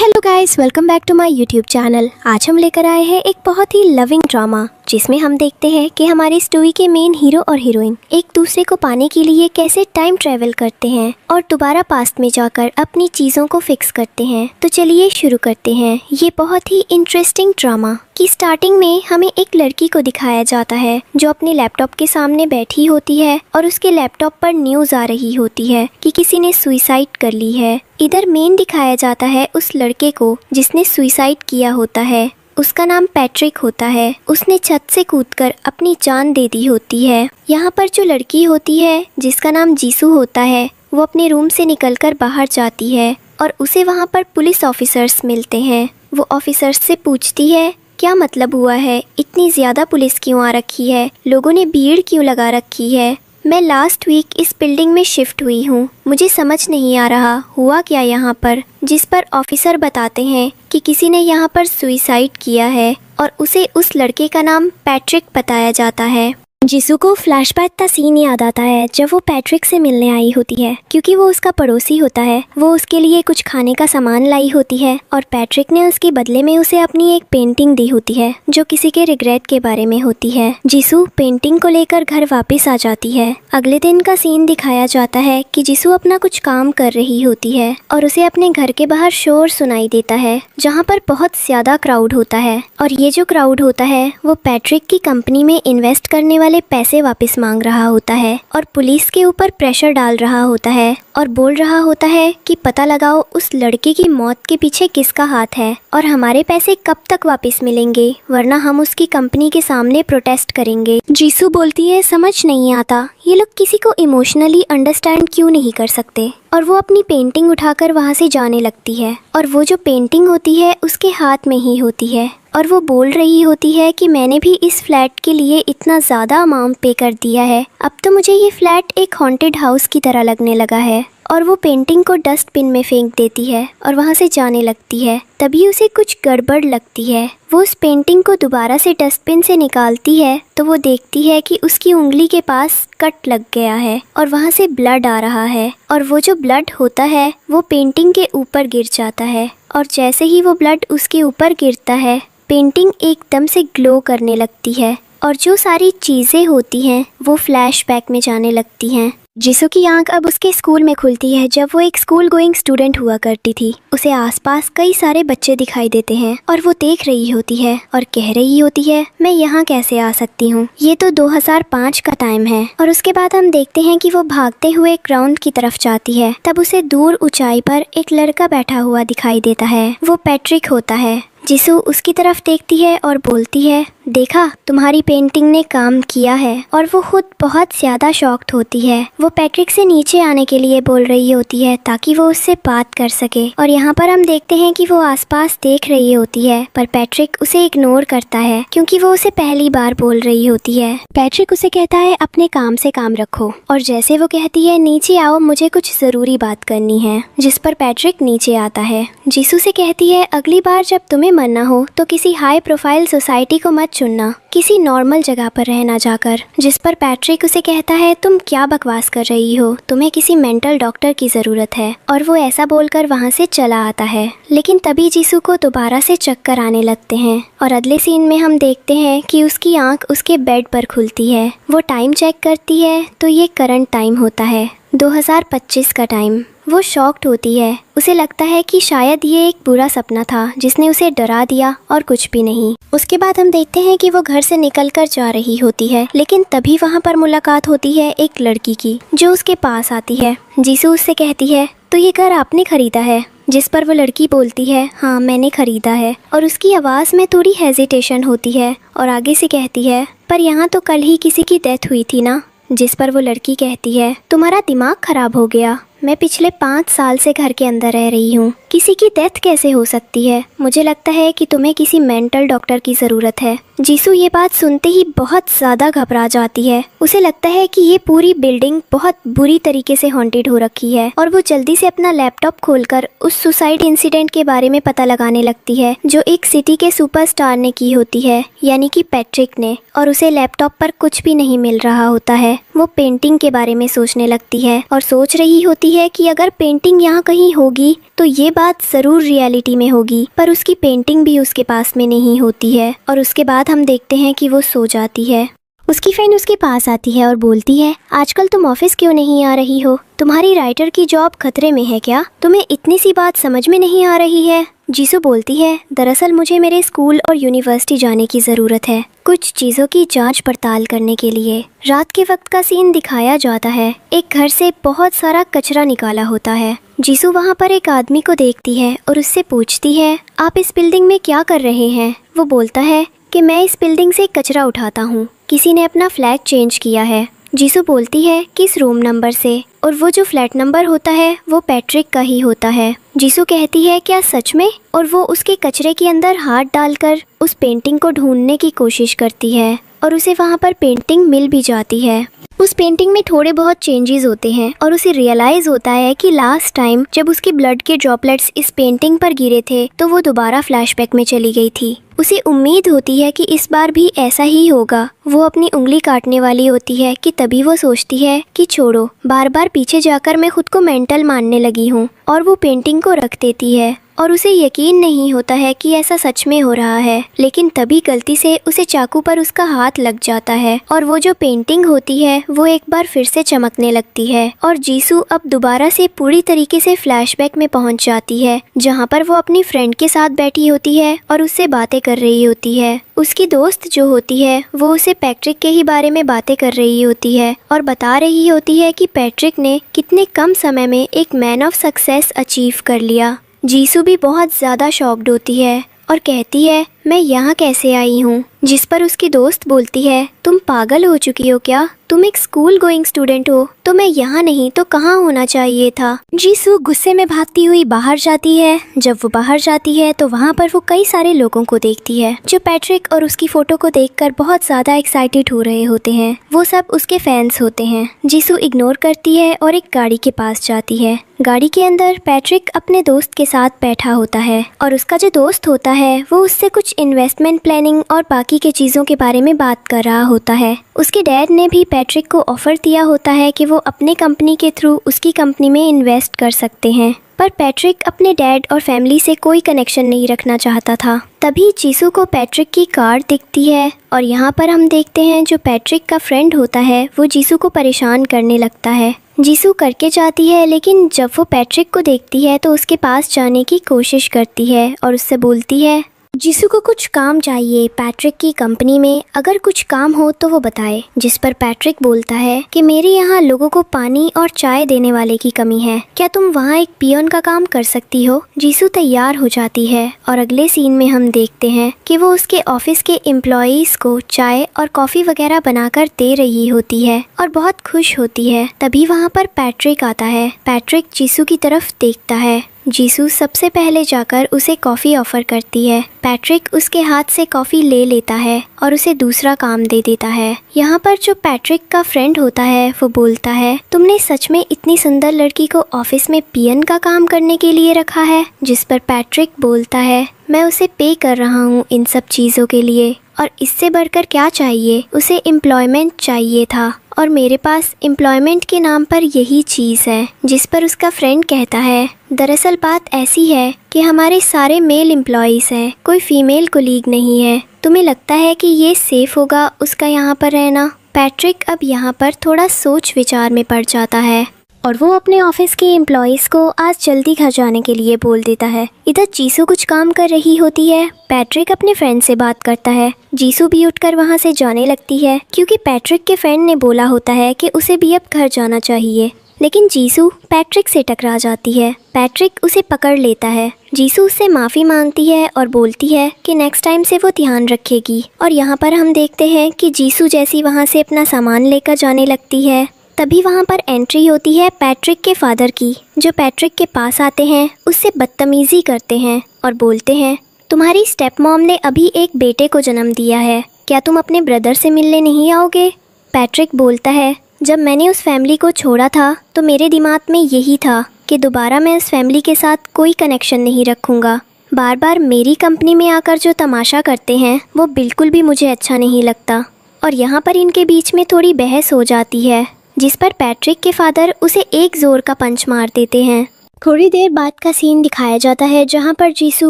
Hello guys, welcome back to my YouTube channel. आज हम लेकर आए हैं एक बहुत ही लविंग ड्रामा जिसमें हम देखते हैं कि हमारी स्टोरी के मेन हीरो और हीरोइन एक दूसरे को पाने के लिए कैसे टाइम ट्रेवल करते हैं और दोबारा पास्ट में जाकर अपनी चीज़ों को फिक्स करते हैं। तो चलिए शुरू करते हैं ये बहुत ही इंटरेस्टिंग ड्रामा की। स्टार्टिंग में हमें एक लड़की को दिखाया जाता है जो अपने लैपटॉप के सामने बैठी होती है और उसके लैपटॉप पर न्यूज़ आ रही होती है कि किसी ने सुसाइड कर ली है। इधर मेन दिखाया जाता है उस लड़के को जिसने सुसाइड किया होता है। उसका नाम पैट्रिक होता है। उसने छत से कूदकर अपनी जान दे दी होती है। यहाँ पर जो लड़की होती है जिसका नाम जीसू होता है, वो अपने रूम से निकलकर बाहर जाती है और उसे वहाँ पर पुलिस ऑफिसर्स मिलते हैं। वो ऑफिसर्स से पूछती है क्या मतलब हुआ है, इतनी ज़्यादा पुलिस क्यों आ रखी है, लोगों ने भीड़ क्यों लगा रखी है। मैं लास्ट वीक इस बिल्डिंग में शिफ्ट हुई हूँ, मुझे समझ नहीं आ रहा हुआ क्या यहाँ पर। जिस पर ऑफिसर बताते हैं कि किसी ने यहाँ पर सुसाइड किया है और उसे उस लड़के का नाम पैट्रिक बताया जाता है। जीसू को फ्लैशबैक का सीन याद आता है जब वो पैट्रिक से मिलने आई होती है क्योंकि वो उसका पड़ोसी होता है। वो उसके लिए कुछ खाने का सामान लाई होती है और पैट्रिक ने उसके बदले में उसे अपनी एक पेंटिंग दी होती है जो किसी के रिग्रेट के बारे में होती है। जीसू पेंटिंग को लेकर घर वापस आ जाती है। अगले दिन का सीन दिखाया जाता है कि जीसू अपना कुछ काम कर रही होती है और उसे अपने घर के बाहर शोर सुनाई देता है जहाँ पर बहुत ज्यादा क्राउड होता है। और ये जो क्राउड होता है वो पैट्रिक की कंपनी में इन्वेस्ट करने वाले पैसे वापस मांग रहा होता है और पुलिस के ऊपर प्रेशर डाल रहा होता है और बोल रहा होता है कि पता लगाओ उस लड़के की मौत के पीछे किसका हाथ है और हमारे पैसे कब तक वापस मिलेंगे, वरना हम उसकी कंपनी के सामने प्रोटेस्ट करेंगे। जीसू बोलती है समझ नहीं आता ये लोग किसी को इमोशनली अंडरस्टैंड क्यों नहीं कर सकते, और वो अपनी पेंटिंग उठाकर वहाँ से जाने लगती है और वो जो पेंटिंग होती है उसके हाथ में ही होती है और वो बोल रही होती है कि मैंने भी इस फ्लैट के लिए इतना ज़्यादा अमाउंट पे कर दिया है, अब तो मुझे ये फ्लैट एक हॉन्टेड हाउस की तरह लगने लगा है। और वो पेंटिंग को डस्टबिन में फेंक देती है और वहाँ से जाने लगती है। तभी उसे कुछ गड़बड़ लगती है। वो उस पेंटिंग को दोबारा से डस्टबिन से निकालती है तो वो देखती है कि उसकी उंगली के पास कट लग गया है और वहाँ से ब्लड आ रहा है और वो जो ब्लड होता है वो पेंटिंग के ऊपर गिर जाता है और जैसे ही वो ब्लड उसके ऊपर गिरता है पेंटिंग एकदम से ग्लो करने लगती है और जो सारी चीज़ें होती हैं वो फ्लैशबैक में जाने लगती हैं। जीसू की आंख अब उसके स्कूल में खुलती है जब वो एक स्कूल गोइंग स्टूडेंट हुआ करती थी। उसे आसपास कई सारे बच्चे दिखाई देते हैं और वो देख रही होती है और कह रही होती है मैं यहाँ कैसे आ सकती हूँ, ये तो 2005 का टाइम है। और उसके बाद हम देखते हैं कि वो भागते हुए ग्राउंड की तरफ जाती है। तब उसे दूर ऊंचाई पर एक लड़का बैठा हुआ दिखाई देता है, वो पैट्रिक होता है। जीसू उसकी तरफ देखती है और बोलती है देखा तुम्हारी पेंटिंग ने काम किया है, और वो खुद बहुत ज़्यादा शॉक्ड होती है। वो पैट्रिक से नीचे आने के लिए बोल रही होती है ताकि वो उससे बात कर सके। और यहाँ पर हम देखते हैं कि वो आसपास देख रही होती है पर पैट्रिक उसे इग्नोर करता है क्योंकि वो उसे पहली बार बोल रही होती है। पैट्रिक उसे कहता है अपने काम से काम रखो, और जैसे वो कहती है नीचे आओ मुझे कुछ ज़रूरी बात करनी है, जिस पर पैट्रिक नीचे आता है। जीसू से कहती है अगली बार जब तुम्हें मरना हो तो किसी हाई प्रोफाइल सोसाइटी को मत चुनना, किसी नॉर्मल जगह पर रहना जाकर। जिस पर पैट्रिक उसे कहता है तुम क्या बकवास कर रही हो, तुम्हें किसी मेंटल डॉक्टर की ज़रूरत है। और वो ऐसा बोलकर वहाँ से चला आता है। लेकिन तभी जीसू को दोबारा से चक्कर आने लगते हैं और अगले सीन में हम देखते हैं कि उसकी आंख उसके बेड पर खुलती है। वो टाइम चेक करती है तो ये करंट टाइम होता है, 2025 का टाइम। वो शॉक्ड होती है, उसे लगता है कि शायद ये एक बुरा सपना था जिसने उसे डरा दिया और कुछ भी नहीं। उसके बाद हम देखते हैं कि वो घर से निकलकर जा रही होती है, लेकिन तभी वहाँ पर मुलाकात होती है एक लड़की की जो उसके पास आती है। जीसू उससे कहती है तो ये घर आपने खरीदा है, जिस पर वो लड़की बोलती है हाँ मैंने खरीदा है। और उसकी आवाज़ में थोड़ी हेजिटेशन होती है और आगे से कहती है पर यहाँ तो कल ही किसी की डेथ हुई थी ना। जिस पर वो लड़की कहती है तुम्हारा दिमाग खराब हो गया, मैं पिछले 5 साल से घर के अंदर रह रही हूँ, किसी की डेथ कैसे हो सकती है, मुझे लगता है कि तुम्हें किसी मेंटल डॉक्टर की ज़रूरत है। जीसू ये बात सुनते ही बहुत ज़्यादा घबरा जाती है। उसे लगता है कि ये पूरी बिल्डिंग बहुत बुरी तरीके से हॉन्टेड हो रखी है और वो जल्दी से अपना लैपटॉप खोलकर उस सुसाइड इंसिडेंट के बारे में पता लगाने लगती है जो एक सिटी के सुपरस्टार ने की होती है, यानी कि पैट्रिक ने। और उसे लैपटॉप पर कुछ भी नहीं मिल रहा होता है। वो पेंटिंग के बारे में सोचने लगती है और सोच रही होती है कि अगर पेंटिंग यहाँ कहीं होगी तो ये बात ज़रूर रियलिटी में होगी, पर उसकी पेंटिंग भी उसके पास में नहीं होती है। और उसके बाद हम देखते हैं कि वो सो जाती है। उसकी फ्रेंड उसके पास आती है और बोलती है, आजकल तुम ऑफिस क्यों नहीं आ रही हो? तुम्हारी राइटर की जॉब खतरे में है क्या? तुम्हें इतनी सी बात समझ में नहीं आ रही है? जीसू बोलती है, दरअसल मुझे मेरे स्कूल और यूनिवर्सिटी जाने की ज़रूरत है, कुछ चीज़ों की जांच पड़ताल करने के लिए। रात के वक्त का सीन दिखाया जाता है। एक घर से बहुत सारा कचरा निकाला होता है। जीसू वहाँ पर एक आदमी को देखती है और उससे पूछती है, आप इस बिल्डिंग में क्या कर रहे हैं? वो बोलता है कि मैं इस बिल्डिंग से कचरा उठाता हूँ, किसी ने अपना फ्लैग चेंज किया है। जीसू बोलती है किस रूम नंबर से, और वो जो फ्लैट नंबर होता है वो पैट्रिक का ही होता है। जीसू कहती है, क्या सच में? और वो उसके कचरे के अंदर हाथ डालकर उस पेंटिंग को ढूंढने की कोशिश करती है और उसे वहाँ पर पेंटिंग मिल भी जाती है। उस पेंटिंग में थोड़े बहुत चेंजेस होते हैं और उसे रियलाइज होता है कि लास्ट टाइम जब उसके ब्लड के ड्रॉपलेट्स इस पेंटिंग पर गिरे थे तो वो दोबारा फ्लैशबैक में चली गई थी। उसे उम्मीद होती है कि इस बार भी ऐसा ही होगा। वो अपनी उंगली काटने वाली होती है कि तभी वो सोचती है कि छोड़ो, बार बार पीछे जाकर मैं खुद को मेंटल मानने लगी हूँ, और वो पेंटिंग को रख देती है। और उसे यकीन नहीं होता है कि ऐसा सच में हो रहा है, लेकिन तभी गलती से उसे चाकू पर उसका हाथ लग जाता है और वो जो पेंटिंग होती है वो एक बार फिर से चमकने लगती है। और जीसू अब दोबारा से पूरी तरीके से फ्लैशबैक में पहुंच जाती है, जहां पर वो अपनी फ्रेंड के साथ बैठी होती है और उससे बातें कर रही होती है। उसकी दोस्त जो होती है वो उसे पैट्रिक के ही बारे में बातें कर रही होती है और बता रही होती है कि पैट्रिक ने कितने कम समय में एक मैन ऑफ सक्सेस अचीव कर लिया। जीसू भी बहुत ज़्यादा शॉक्ड होती है और कहती है, मैं यहाँ कैसे आई हूँ? जिस पर उसकी दोस्त बोलती है, तुम पागल हो चुकी हो क्या? तुम एक स्कूल गोइंग स्टूडेंट हो, तो मैं यहाँ नहीं तो कहाँ होना चाहिए था? जीसू गुस्से में भागती हुई बाहर जाती है। जब वो बाहर जाती है तो वहाँ पर वो कई सारे लोगों को देखती है जो पैट्रिक और उसकी फोटो को देखकर बहुत ज़्यादा एक्साइटेड हो रहे होते हैं। वो सब उसके फैंस होते हैं। जीसू इग्नोर करती है और एक गाड़ी के पास जाती है। गाड़ी के अंदर पैट्रिक अपने दोस्त के साथ बैठा होता है और उसका जो दोस्त होता है वो उससे कुछ इन्वेस्टमेंट प्लानिंग और बाकी के चीज़ों के बारे में बात कर रहा होता है। उसके डैड ने भी पैट्रिक को ऑफर दिया होता है कि वो अपने कंपनी के थ्रू उसकी कंपनी में इन्वेस्ट कर सकते हैं, पर पैट्रिक अपने डैड और फैमिली से कोई कनेक्शन नहीं रखना चाहता था। तभी जीसू को पैट्रिक की कार दिखती है और यहाँ पर हम देखते हैं जो पैट्रिक का फ्रेंड होता है वो जीसू को परेशान करने लगता है। जीसू करके जाती है, लेकिन जब वो पैट्रिक को देखती है तो उसके पास जाने की कोशिश करती है और उससे बोलती है, जीसू को कुछ काम चाहिए पैट्रिक की कंपनी में, अगर कुछ काम हो तो वो बताए। जिस पर पैट्रिक बोलता है कि मेरे यहाँ लोगों को पानी और चाय देने वाले की कमी है, क्या तुम वहाँ एक पियोन का काम कर सकती हो? जीसू तैयार हो जाती है और अगले सीन में हम देखते हैं कि वो उसके ऑफिस के एम्प्लॉयज को चाय और कॉफी वगैरह बनाकर दे रही होती है और बहुत खुश होती है। तभी वहाँ पर पैट्रिक आता है। पैट्रिक जीसू की तरफ देखता है। जीसू सबसे पहले जाकर उसे कॉफ़ी ऑफ़र करती है। पैट्रिक उसके हाथ से कॉफ़ी ले लेता है और उसे दूसरा काम दे देता है। यहाँ पर जो पैट्रिक का फ्रेंड होता है वो बोलता है, तुमने सच में इतनी सुंदर लड़की को ऑफिस में पियन का काम करने के लिए रखा है? जिस पर पैट्रिक बोलता है, मैं उसे पे कर रहा हूँ इन सब चीज़ों के लिए, और इससे बढ़कर क्या चाहिए? उसे एम्प्लॉयमेंट चाहिए था और मेरे पास एम्प्लॉयमेंट के नाम पर यही चीज़ है। जिस पर उसका फ्रेंड कहता है, दरअसल बात ऐसी है कि हमारे सारे मेल एम्प्लॉयज़ हैं, कोई फीमेल कोलीग नहीं है। तुम्हें लगता है कि ये सेफ़ होगा उसका यहाँ पर रहना? पैट्रिक अब यहाँ पर थोड़ा सोच विचार में पड़ जाता है और वो अपने ऑफिस के एम्प्लॉयज़ को आज जल्दी घर जाने के लिए बोल देता है। इधर जीसू कुछ काम कर रही होती है। पैट्रिक अपने फ्रेंड से बात करता है। जीसू भी उठकर वहाँ से जाने लगती है क्योंकि पैट्रिक के फ्रेंड ने बोला होता है कि उसे भी अब घर जाना चाहिए, लेकिन जीसू पैट्रिक से टकरा जाती है। पैट्रिक उसे पकड़ लेता है। जीसू उससे माफ़ी मांगती है और बोलती है कि नेक्स्ट टाइम से वो ध्यान रखेगी। और यहाँ पर हम देखते हैं कि जीसू जैसी वहाँ से अपना सामान लेकर जाने लगती है, तभी वहाँ पर एंट्री होती है पैट्रिक के फादर की, जो पैट्रिक के पास आते हैं, उससे बदतमीज़ी करते हैं और बोलते हैं, तुम्हारी स्टेप मॉम ने अभी एक बेटे को जन्म दिया है क्या तुम अपने ब्रदर से मिलने नहीं आओगे? पैट्रिक बोलता है, जब मैंने उस फैमिली को छोड़ा था तो मेरे दिमाग में यही था कि दोबारा मैं उस फैमिली के साथ कोई कनेक्शन नहीं रखूँगा। बार बार मेरी कंपनी में आकर जो तमाशा करते हैं वो बिल्कुल भी मुझे अच्छा नहीं लगता। और यहाँ पर इनके बीच में थोड़ी बहस हो जाती है, जिस पर पैट्रिक के फादर उसे एक ज़ोर का पंच मार देते हैं। थोड़ी देर बाद का सीन दिखाया जाता है जहाँ पर जीसू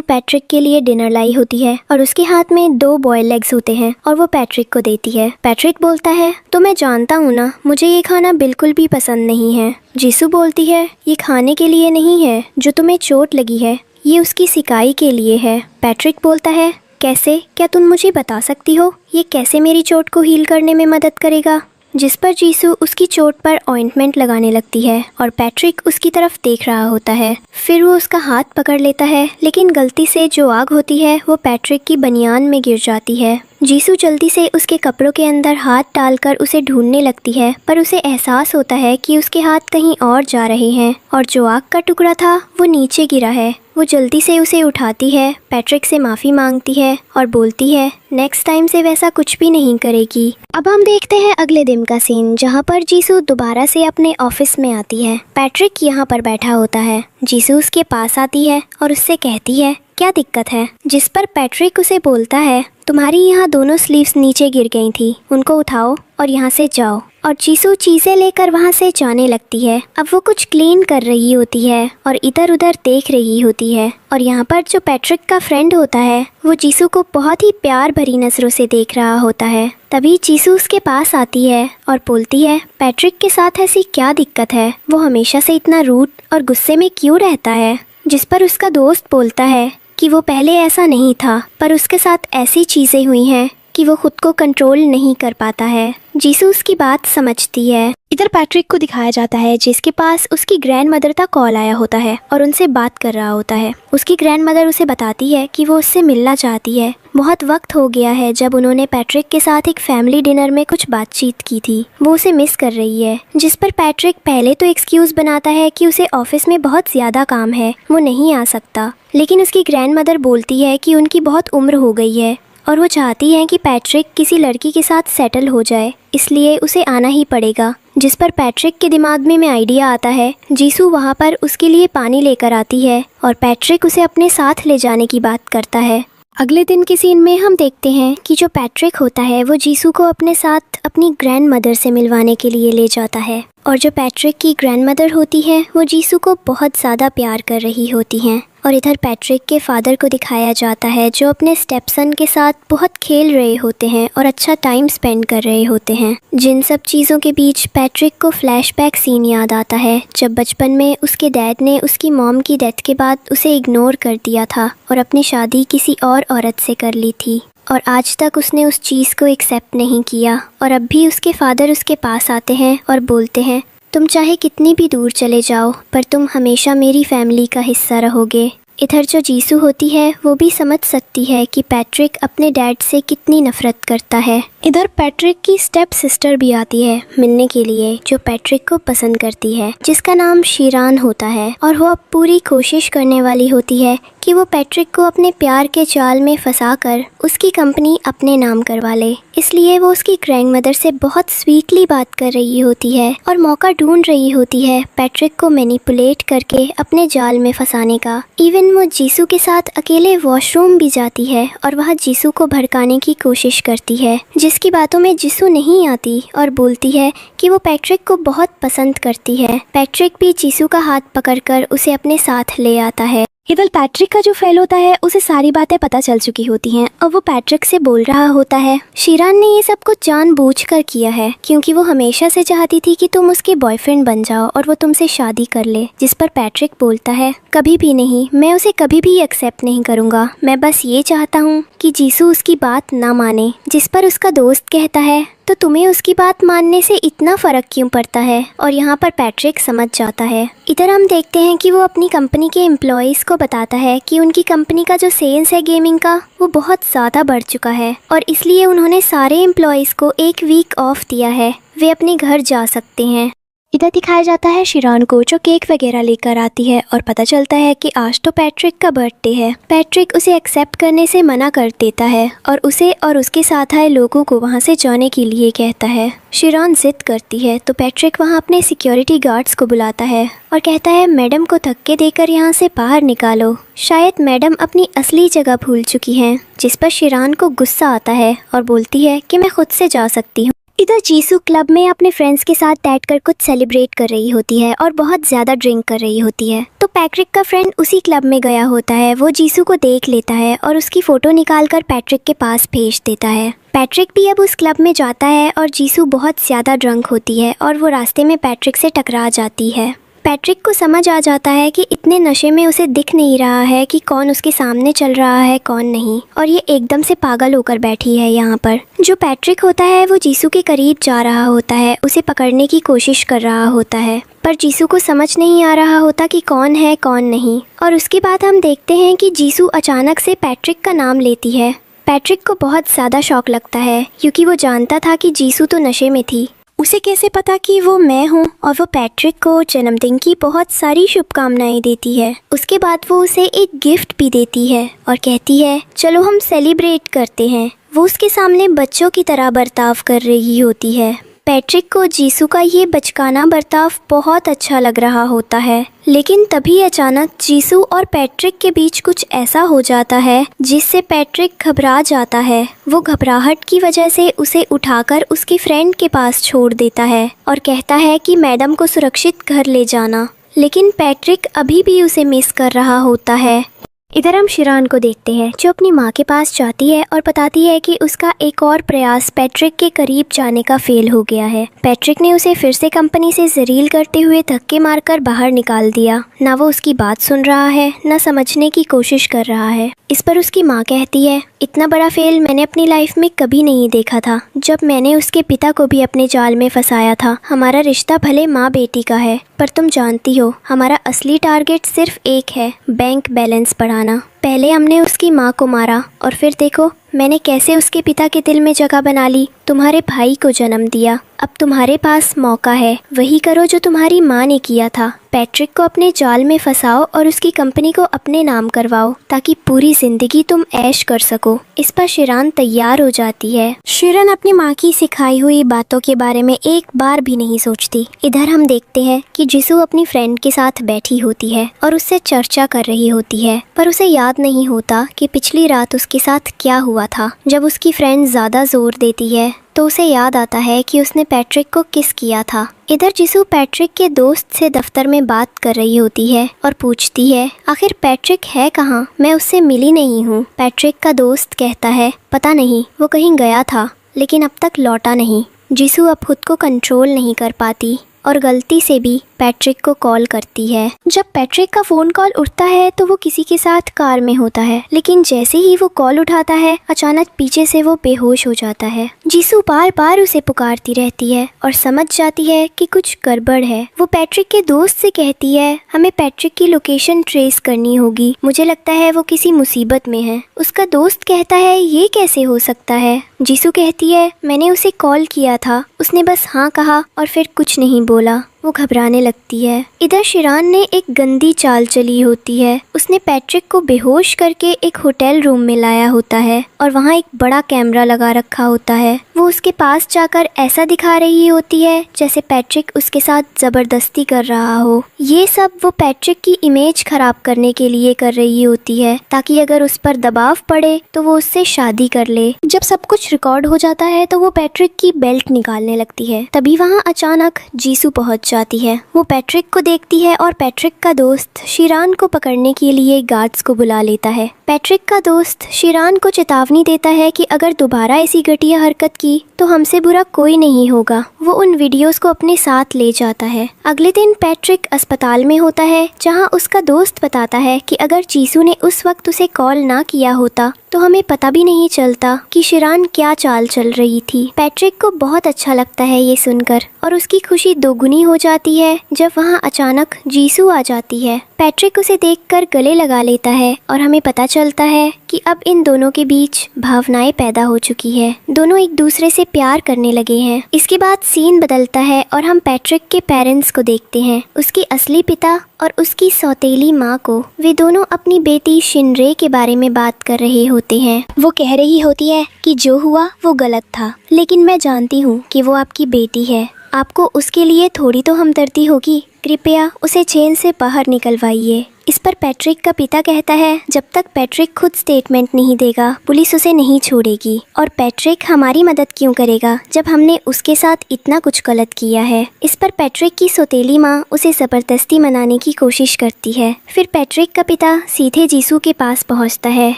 पैट्रिक के लिए डिनर लाई होती है और उसके हाथ में 2 बॉयल एग्स होते हैं और वो पैट्रिक को देती है। पैट्रिक बोलता है, तो मैं जानता हूँ ना, मुझे ये खाना बिल्कुल भी पसंद नहीं है। जीसू बोलती है, ये खाने के लिए नहीं है, जो तुम्हें चोट लगी है ये उसकी सिकाई के लिए है। पैट्रिक बोलता है, कैसे? क्या तुम मुझे बता सकती हो ये कैसे मेरी चोट को हील करने में मदद करेगा? जिस पर जीसू उसकी चोट पर ऑइंटमेंट लगाने लगती है और पैट्रिक उसकी तरफ देख रहा होता है। फिर वो उसका हाथ पकड़ लेता है, लेकिन गलती से जो आग होती है वो पैट्रिक की बनियान में गिर जाती है। जीसू जल्दी से उसके कपड़ों के अंदर हाथ डालकर उसे ढूंढने लगती है, पर उसे एहसास होता है कि उसके हाथ कहीं और जा रहे हैं और जो आग का टुकड़ा था वो नीचे गिरा है। वो जल्दी से उसे उठाती है, पैट्रिक से माफ़ी मांगती है और बोलती है नेक्स्ट टाइम से वैसा कुछ भी नहीं करेगी। अब हम देखते हैं अगले दिन का सीन, जहाँ पर जीसू दोबारा से अपने ऑफिस में आती है। पैट्रिक यहाँ पर बैठा होता है। जीसू उसके पास आती है और उससे कहती है, क्या दिक्कत है? जिस पर पैट्रिक उसे बोलता है, तुम्हारी यहाँ दोनों स्लीव्स नीचे गिर गई थी, उनको उठाओ और यहाँ से जाओ। और जीसू चीज़ें लेकर वहाँ से जाने लगती है। अब वो कुछ क्लीन कर रही होती है और इधर उधर देख रही होती है। और यहाँ पर जो पैट्रिक का फ्रेंड होता है वो जीसू को बहुत ही प्यार भरी नज़रों से देख रहा होता है। तभी जीसू उसके पास आती है और बोलती है, पैट्रिक के साथ ऐसी क्या दिक्कत है? वो हमेशा से इतना रूड और गुस्से में क्यों रहता है? जिस पर उसका दोस्त बोलता है कि वो पहले ऐसा नहीं था, पर उसके साथ ऐसी चीज़ें हुई हैं कि वो खुद को कंट्रोल नहीं कर पाता है। जीसू उसकी बात समझती है। इधर पैट्रिक को दिखाया जाता है जिसके पास उसकी ग्रैंड मदर का कॉल आया होता है और उनसे बात कर रहा होता है। उसकी ग्रैंड मदर उसे बताती है कि वो उससे मिलना चाहती है। बहुत वक्त हो गया है जब उन्होंने पैट्रिक के साथ एक फैमिली डिनर में कुछ बातचीत की थी, वो उसे मिस कर रही है। जिस पर पैट्रिक पहले तो एक्सक्यूज़ बनाता है कि उसे ऑफिस में बहुत ज़्यादा काम है, वो नहीं आ सकता। लेकिन उसकी ग्रैंड मदर बोलती है कि उनकी बहुत उम्र हो गई है और वो चाहती है कि पैट्रिक किसी लड़की के साथ सेटल हो जाए, इसलिए उसे आना ही पड़ेगा। जिस पर पैट्रिक के दिमाग में आइडिया आता है। जीसू वहाँ पर उसके लिए पानी लेकर आती है और पैट्रिक उसे अपने साथ ले जाने की बात करता है। अगले दिन के सीन में हम देखते हैं कि जो पैट्रिक होता है वो जीसू को अपने साथ अपनी ग्रैंड मदर से मिलवाने के लिए ले जाता है। और जो पैट्रिक की ग्रैंड मदर होती है वो जीसू को बहुत ज़्यादा प्यार कर रही होती हैं। और इधर पैट्रिक के फादर को दिखाया जाता है जो अपने स्टेपसन के साथ बहुत खेल रहे होते हैं और अच्छा टाइम स्पेंड कर रहे होते हैं। जिन सब चीज़ों के बीच पैट्रिक को फ्लैशबैक सीन याद आता है जब बचपन में उसके डैड ने उसकी मॉम की डेथ के बाद उसे इग्नोर कर दिया था और अपनी शादी किसी और औरत से कर ली थी। और आज तक उसने उस चीज़ को एक्सेप्ट नहीं किया। और अब भी उसके फादर उसके पास आते हैं और बोलते हैं, तुम चाहे कितनी भी दूर चले जाओ पर तुम हमेशा मेरी फैमिली का हिस्सा रहोगे। इधर जो जीसू होती है वो भी समझ सकती है कि पैट्रिक अपने डैड से कितनी नफरत करता है। इधर पैट्रिक की स्टेप सिस्टर भी आती है मिलने के लिए, जो पैट्रिक को पसंद करती है, जिसका नाम शीरान होता है। और वो अब पूरी कोशिश करने वाली होती है कि वो पैट्रिक को अपने प्यार के जाल में फंसाकर उसकी कंपनी अपने नाम करवा ले। इसलिए वो उसकी ग्रैंड मदर से बहुत स्वीटली बात कर रही होती है और मौका ढूंढ रही होती है पैट्रिक को मैनिपुलेट करके अपने जाल में फंसाने का। इवन वो जीसू के साथ अकेले वॉशरूम भी जाती है और वह जीसू को भड़काने की कोशिश करती है, जिसकी बातों में जीसू नहीं आती और बोलती है कि वो पैट्रिक को बहुत पसंद करती है। पैट्रिक भी जीसू का हाथ पकड़कर उसे अपने साथ ले आता है। इधर पैट्रिक का जो फेल होता है उसे सारी बातें पता चल चुकी होती हैं और वो पैट्रिक से बोल रहा होता है, शीरान ने ये सब कुछ जानबूझकर किया है क्योंकि वो हमेशा से चाहती थी कि तुम उसके बॉयफ्रेंड बन जाओ और वो तुमसे शादी कर ले। जिस पर पैट्रिक बोलता है, कभी भी नहीं, मैं उसे कभी भी एक्सेप्ट नहीं करूँगा, मैं बस ये चाहता हूँ कि जीसू उसकी बात ना माने। जिस पर उसका दोस्त कहता है, तो तुम्हें उसकी बात मानने से इतना फ़र्क क्यों पड़ता है? और यहाँ पर पैट्रिक समझ जाता है। इधर हम देखते हैं कि वो अपनी कंपनी के एम्प्लॉयज़ को बताता है कि उनकी कंपनी का जो सेल्स है गेमिंग का वो बहुत ज़्यादा बढ़ चुका है और इसलिए उन्होंने सारे एम्प्लॉयज़ को एक वीक ऑफ दिया है, वे अपने घर जा सकते हैं। इधर दिखाया जाता है शिरान को जो केक वगैरह लेकर आती है और पता चलता है कि आज तो पैट्रिक का बर्थडे है। पैट्रिक उसे एक्सेप्ट करने से मना कर देता है और उसे और उसके साथ आए लोगों को वहाँ से जाने के लिए कहता है। शिरान जिद करती है तो पैट्रिक वहाँ अपने सिक्योरिटी गार्ड्स को बुलाता है और कहता है मैडम को धक्के देकर यहाँ से बाहर निकालो। शायद मैडम अपनी असली जगह भूल चुकी हैं, जिस पर शिरान को गुस्सा आता है और बोलती है कि मैं खुद से जा सकती हूँ। इधर जीसू क्लब में अपने फ्रेंड्स के साथ बैठकर कुछ सेलिब्रेट कर रही होती है और बहुत ज़्यादा ड्रिंक कर रही होती है। तो पैट्रिक का फ्रेंड उसी क्लब में गया होता है। वो जीसू को देख लेता है और उसकी फ़ोटो निकालकर पैट्रिक के पास भेज देता है। पैट्रिक भी अब उस क्लब में जाता है और जीसू बहुत ज़्यादा ड्रंक होती है और वो रास्ते में पैट्रिक से टकरा जाती है। पैट्रिक को समझ आ जाता है कि इतने नशे में उसे दिख नहीं रहा है कि कौन उसके सामने चल रहा है कौन नहीं, और ये एकदम से पागल होकर बैठी है यहाँ पर। जो पैट्रिक होता है वो जीसू के करीब जा रहा होता है, उसे पकड़ने की कोशिश कर रहा होता है, पर जीसू को समझ नहीं आ रहा होता कि कौन है कौन नहीं। और उसके बाद हम देखते हैं कि जीसू अचानक से पैट्रिक का नाम लेती है। पैट्रिक को बहुत ज़्यादा शौक लगता है क्योंकि वो जानता था कि जीसू तो नशे में थी। उसे कैसे पता कि वो मैं हूँ, और वो पैट्रिक को जन्मदिन की बहुत सारी शुभकामनाएं देती है। उसके बाद वो उसे एक गिफ्ट भी देती है और कहती है चलो हम सेलिब्रेट करते हैं। वो उसके सामने बच्चों की तरह बर्ताव कर रही होती है। पैट्रिक को जीसू का ये बचकाना बर्ताव बहुत अच्छा लग रहा होता है, लेकिन तभी अचानक जीसू और पैट्रिक के बीच कुछ ऐसा हो जाता है जिससे पैट्रिक घबरा जाता है। वो घबराहट की वजह से उसे उठाकर उसकी फ्रेंड के पास छोड़ देता है और कहता है कि मैडम को सुरक्षित घर ले जाना, लेकिन पैट्रिक अभी भी उसे मिस कर रहा होता है। इधर हम शिरान को देखते हैं जो अपनी माँ के पास जाती है और बताती है कि उसका एक और प्रयास पैट्रिक के करीब जाने का फेल हो गया है। पैट्रिक ने उसे फिर से कंपनी से जलील करते हुए धक्के मारकर बाहर निकाल दिया। ना वो उसकी बात सुन रहा है, ना समझने की कोशिश कर रहा है। इस पर उसकी माँ कहती है इतना बड़ा फेल मैंने अपनी लाइफ में कभी नहीं देखा था, जब मैंने उसके पिता को भी अपने जाल में फंसाया था। हमारा रिश्ता भले माँ बेटी का है, पर तुम जानती हो हमारा असली टारगेट सिर्फ एक है, बैंक बैलेंस बढ़ाना। पहले हमने उसकी माँ को मारा और फिर देखो मैंने कैसे उसके पिता के दिल में जगह बना ली, तुम्हारे भाई को जन्म दिया। अब तुम्हारे पास मौका है, वही करो जो तुम्हारी माँ ने किया था। पैट्रिक को अपने जाल में फंसाओ और उसकी कंपनी को अपने नाम करवाओ ताकि पूरी जिंदगी तुम ऐश कर सको। इस पर शिरान तैयार हो जाती है। शिरान अपनी माँ की सिखाई हुई बातों के बारे में एक बार भी नहीं सोचती। इधर हम देखते हैं कि जीसू अपनी फ्रेंड के साथ बैठी होती है और उससे चर्चा कर रही होती है, पर उसे याद नहीं होता कि पिछली रात उसके साथ क्या हुआ था। जब उसकी फ्रेंड ज़्यादा जोर देती है तो उसे याद आता है कि उसने पैट्रिक को किस किया था। इधर जीसू पैट्रिक के दोस्त से दफ्तर में बात कर रही होती है और पूछती है आखिर पैट्रिक है कहाँ, मैं उससे मिली नहीं हूँ। पैट्रिक का दोस्त कहता है पता नहीं, वो कहीं गया था लेकिन अब तक लौटा नहीं। जीसू अब खुद को कंट्रोल नहीं कर पाती और गलती से भी पैट्रिक को कॉल करती है। जब पैट्रिक का फ़ोन कॉल उठता है तो वो किसी के साथ कार में होता है, लेकिन जैसे ही वो कॉल उठाता है अचानक पीछे से वो बेहोश हो जाता है। जीसू बार बार उसे पुकारती रहती है और समझ जाती है कि कुछ गड़बड़ है। वो पैट्रिक के दोस्त से कहती है हमें पैट्रिक की लोकेशन ट्रेस करनी होगी, मुझे लगता है वो किसी मुसीबत में है। उसका दोस्त कहता है ये कैसे हो सकता है। जीसू कहती है मैंने उसे कॉल किया था, उसने बस हाँ कहा और फिर कुछ नहीं बोला। वो घबराने लगती है। इधर शिरान ने एक गंदी चाल चली होती है। उसने पैट्रिक को बेहोश करके एक होटल रूम में लाया होता है और वहाँ एक बड़ा कैमरा लगा रखा होता है। वो उसके पास जाकर ऐसा दिखा रही होती है जैसे पैट्रिक उसके साथ ज़बरदस्ती कर रहा हो। ये सब वो पैट्रिक की इमेज खराब करने के लिए कर रही होती है ताकि अगर उस पर दबाव पड़े तो वो उससे शादी कर ले। जब सब कुछ रिकॉर्ड हो जाता है तो वो पैट्रिक की बेल्ट निकालने लगती है। तभी वहाँ अचानक जीसू पहुँच जाती है। वो पैट्रिक को देखती है और पैट्रिक का दोस्त शिरान को पकड़ने के लिए गार्ड्स को बुला लेता है। पैट्रिक का दोस्त शिरान को चेतावनी देता है कि अगर दोबारा ऐसी घटिया हरकत की तो हमसे बुरा कोई नहीं होगा। वो उन वीडियोस को अपने साथ ले जाता है। अगले दिन पैट्रिक अस्पताल में होता है जहां उसका दोस्त बताता है कि अगर जीसू ने उस वक्त उसे कॉल ना किया होता तो हमें पता भी नहीं चलता कि शिरान क्या चाल चल रही थी। पैट्रिक को बहुत अच्छा लगता है ये सुनकर और उसकी खुशी दोगुनी हो जाती है जब वहाँ अचानक जीसू आ जाती है। पैट्रिक उसे देखकर गले लगा लेता है और हमें पता चलता है कि अब इन दोनों के बीच भावनाएं पैदा हो चुकी है। दोनों एक दूसरे से प्यार करने लगे हैं। इसके बाद सीन बदलता है और हम पैट्रिक के पेरेंट्स को देखते हैं, उसके असली पिता और उसकी सौतेली माँ को। वे दोनों अपनी बेटी शिनरे के बारे में बात कर रहे होते हैं। वो कह रही होती है कि जो हुआ वो गलत था, लेकिन मैं जानती हूँ कि वो आपकी बेटी है। आपको उसके लिए थोड़ी तो हमदर्दी होगी। कृपया उसे चेन से बाहर निकलवाइए। इस पर पैट्रिक का पिता कहता है, जब तक पैट्रिक खुद स्टेटमेंट नहीं देगा पुलिस उसे नहीं छोड़ेगी। और पैट्रिक हमारी मदद क्यों करेगा जब हमने उसके साथ इतना कुछ गलत किया है। इस पर पैट्रिक की सौतेली माँ उसे ज़बरदस्ती मनाने की कोशिश करती है। फिर पैट्रिक का पिता सीधे जीसू के पास पहुँचता है,